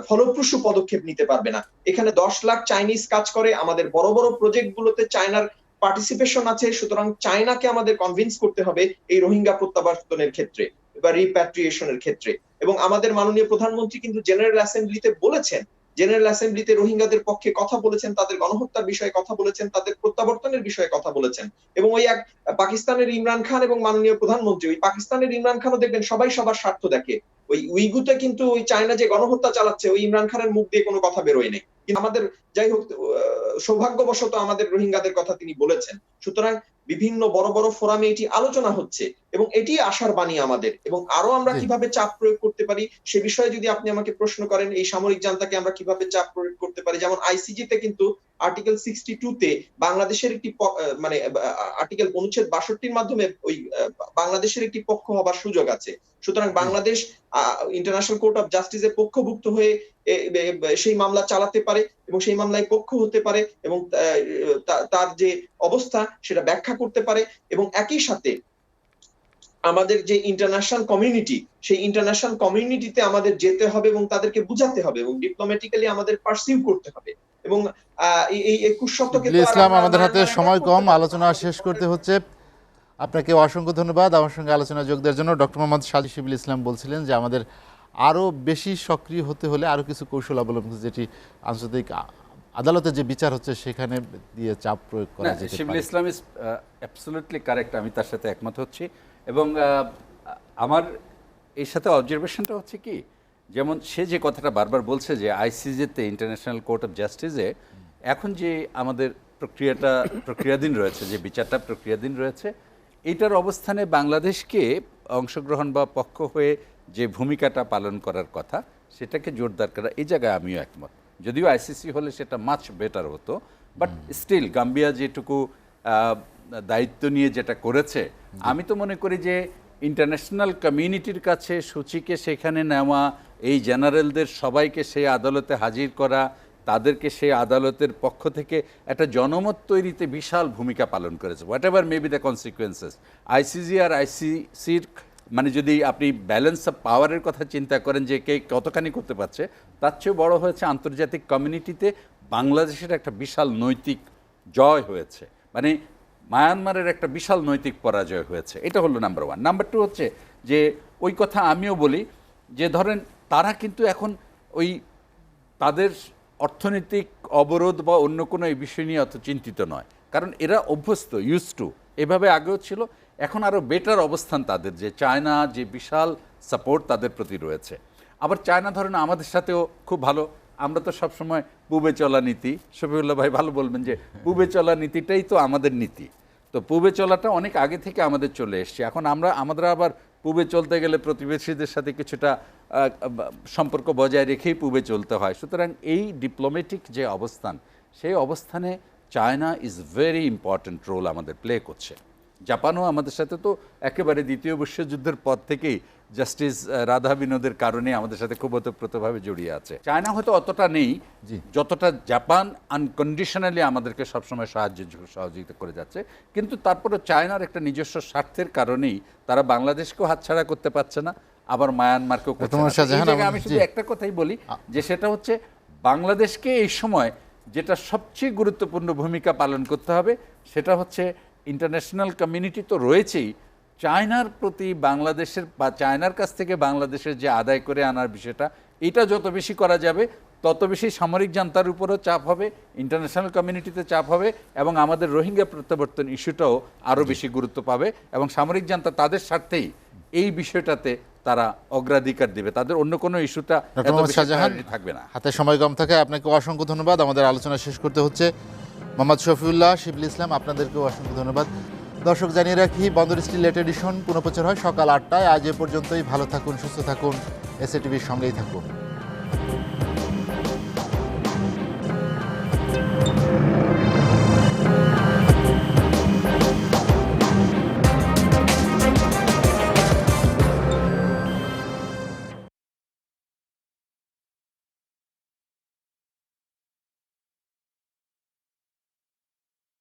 ফলপ্রসূ পদক্ষেপ নিতে পারবে না। এখানে 10 লাখ চাইনিজ কাজ করে, আমাদের বড় বড় প্রজেক্ট গুলোতে চায়নার পার্টিসিপেশন আছে। সুতরাং চায়নাকে আমাদের কনভিন্স করতে হবে এই রোহিঙ্গা প্রত্যাবর্তনের ক্ষেত্রে বা রিপ্যাট্রিয়েশনের ক্ষেত্রে। এবং আমাদের মাননীয় প্রধানমন্ত্রী কিন্তু জেনারেল অ্যাসেম্বলিতে বলেছেন, জেনারেল অ্যাসেম্বলিতে রোহিঙ্গাদের পক্ষে কথা বলেছেন, তাদের গণহত্যার বিষয়ে কথা বলেছেন, তাদের প্রত্যাবর্তনের বিষয়ে কথা বলেছেন। এবং ওই এক পাকিস্তানের ইমরান খান এবং মাননীয় প্রধানমন্ত্রী, ওই পাকিস্তানের ইমরান খানও দেখবেন সবাই সবার স্বার্থ দেখে। ওই উইগুতে কিন্তু ওই চায়না যে গণহত্যা চালাচ্ছে ওই ইমরান খানের মুখ দিয়ে কোনো কথা বেরোয় নাই, কিন্তু আমাদের যাই হোক সৌভাগ্যবশত আমাদের রোহিঙ্গাদের কথা তিনি বলেছেন। সুতরাং বিভিন্ন বড় বড় ফোরামে এটি আলোচনা হচ্ছে এবং এটি আশার বাণী আমাদের। এবং আরো আমরা কিভাবে চাপ প্রয়োগ করতে পারি সে বিষয়ে যদি আপনি আমাকে প্রশ্ন করেন, এই সামরিক জান্তাকে আমরা কিভাবে চাপ প্রয়োগ করতে পারি, যেমন আইসিজি তে কিন্তু আর্টিকেল 62 তে বাংলাদেশের একটি মানে আর্টিকেল অনুচ্ছেদ 62 এর মাধ্যমে ওই বাংলাদেশের একটি পক্ষ হবার সুযোগ আছে। সুতরাং বাংলাদেশ ইন্টারন্যাশনাল কোর্ট অফ জাস্টিসের পক্ষভুক্ত হয়ে সেই মামলা চালাতে পারে এবং সেই মামলায় পক্ষ হতে পারে এবং তার যে অবস্থা সেটা ব্যাখ্যা করতে পারে। এবং একই সাথে আমাদের যে ইন্টারন্যাশনাল কমিউনিটি, সেই ইন্টারন্যাশনাল কমিউনিটিতে আমাদের যেতে হবে এবং তাদেরকে বুঝাতে হবে এবং ডিপ্লোম্যাটিক্যালি আমাদের পারসিউ করতে হবে। এবং এই 21 শতকে তো ইসলাম, আমাদের হাতে সময় কম, আলোচনা শেষ করতে হচ্ছে। আপনাকে অসংখ্য ধন্যবাদ আমার সঙ্গে আলোচনা যোগ দেওয়ার জন্য। ডক্টর মোহাম্মদ সাজি শিবিল ইসলাম বলছিলেন যে আমাদের আরও বেশি সক্রিয় হতে হলে আরও কিছু কৌশল অবলম্বন, যেটি আন্তর্জাতিক আদালতে যে বিচার হচ্ছে সেখানে দিয়ে চাপ প্রয়োগ করা যেতে পারে। শিবিল ইসলাম ইজ অ্যাবসলিউটলি কারেক্ট, আমি তার সাথে একমত হচ্ছি। এবং আমার এর সাথে অবজারভেশনটা হচ্ছে কি, যেমন সে যে কথাটা বারবার বলছে যে আইসিজেতে, ইন্টারন্যাশনাল কোর্ট অফ জাস্টিসে এখন যে আমাদের প্রক্রিয়াধীন রয়েছে, যে বিচারটা প্রক্রিয়াধীন রয়েছে, এইটার অবস্থানে বাংলাদেশকে অংশগ্রহণ বা পক্ষ হয়ে যে ভূমিকাটা পালন করার কথা সেটাকে জোরদার করা, এই জায়গায় আমিও একমত। যদিও আইসিসি হলে সেটা মাচ বেটার হতো, বাট স্টিল গাম্বিয়া যেটুকু দায়িত্ব নিয়ে যেটা করেছে, আমি তো মনে করি যে ইন্টারন্যাশনাল কমিউনিটির কাছে সূচিকে সেখানে নেওয়া, এই জেনারেলদের সবাইকে সেই আদালতে হাজির করা, তাদেরকে সেই আদালতের পক্ষ থেকে একটা জনমত তৈরিতে বিশাল ভূমিকা পালন করেছে। Whatever may be the consequences, ICJ আর আইসিসির মানে যদি আপনি ব্যালেন্স অফ পাওয়ারের কথা চিন্তা করেন যে কে কতখানি করতে পারছে, তার চেয়েও বড় হয়েছে আন্তর্জাতিক কমিউনিটিতে বাংলাদেশের একটা বিশাল নৈতিক জয় হয়েছে, মানে মায়ানমারের একটা বিশাল নৈতিক পরাজয় হয়েছে। এটা হলো নাম্বার ওয়ান। নাম্বার টু হচ্ছে যে ওই কথা আমিও বলি যে ধরেন তারা কিন্তু এখন ওই তাদের অর্থনৈতিক অবরোধ বা অন্য কোনো এই বিষয় নিয়ে অত চিন্তিত নয়, কারণ এরা অভ্যস্ত, ইউজ টু, এভাবে আগেও ছিল। এখন আরও বেটার অবস্থান তাদের, যে চায়না যে বিশাল সাপোর্ট তাদের প্রতি রয়েছে। আবার চায়না ধরেন আমাদের সাথেও খুব ভালো, আমরা তো সবসময় পূবে চলা নীতি, শফিউল্লাহ ভাই ভালো বলবেন যে পূবে চলা নীতিটাই তো আমাদের নীতি। তো পূবে চলাটা অনেক আগে থেকে আমাদের চলে এসছে। এখন আমরা আবার পূবে চলতে গেলে প্রতিবেশীদের সাথে কিছুটা সম্পর্ক বজায় রেখেই পূবে চলতে হয়। সুতরাং এই ডিপ্লোম্যাটিক যে অবস্থান, সেই অবস্থানে China is very important role আমাদের প্লে করছে। জাপানও আমাদের সাথে তো একেবারে দ্বিতীয় বিশ্বযুদ্ধের পর থেকেই জাস্টিস রাধা বিনোদের কারণে আমাদের সাথে খুব ওতপ্রোতভাবে জড়িয়ে আছে। চায়না হয়তো অতটা নেই জি। যতটা জাপান আনকন্ডিশনালি আমাদেরকে সবসময় সহযোগিতা করে যাচ্ছে, কিন্তু তারপরে চায়নার একটা নিজস্ব স্বার্থের কারণেই তারা বাংলাদেশকেও হাতছাড়া করতে পারছে না, আবার মায়ানমারকেও করছে ডক্টর না। মোহাম্মদ শাহজাহান, এই জায়গায় আমি শুধু জি। একটা কথাই বলি যে সেটা হচ্ছে বাংলাদেশকে এই সময় যেটা সবচেয়ে গুরুত্বপূর্ণ ভূমিকা পালন করতে হবে সেটা হচ্ছে ইন্টারন্যাশনাল কমিউনিটি তো রয়েছেই, চায়নার প্রতি বাংলাদেশের বা চায়নার কাছ থেকে বাংলাদেশের যে আদায় করে আনার বিষয়টা, এটা যত বেশি করা যাবে তত বেশি সামরিক জান্তার উপরও চাপ হবে, ইন্টারন্যাশনাল কমিউনিটিতে চাপ হবে, এবং আমাদের রোহিঙ্গা প্রত্যাবর্তন ইস্যুটাও আরও বেশি গুরুত্ব পাবে, এবং সামরিক জান্তা তাদের স্বার্থেই এই বিষয়টাতে তারা অগ্রাধিকার দেবে, তাদের অন্য কোনো ইস্যুটা ডক্টর মোহাম্মদ শাহজাহান, থাকবে না। হাতে সময় কম থাকে, আপনাকে অসংখ্য ধন্যবাদ। আমাদের আলোচনা শেষ করতে হচ্ছে। মোহাম্মদ শফিউল্লাহ, শিবলি ইসলাম, আপনাদেরকেও অসংখ্য ধন্যবাদ। দর্শক জানিয়ে রাখি, বন্দর স্টিল লেট এডিশন পুনঃপ্রচার হয় সকাল ৮টায়। আজ এ পর্যন্তই। ভালো থাকুন, সুস্থ থাকুন, এসএ টিভির সঙ্গেই থাকুন।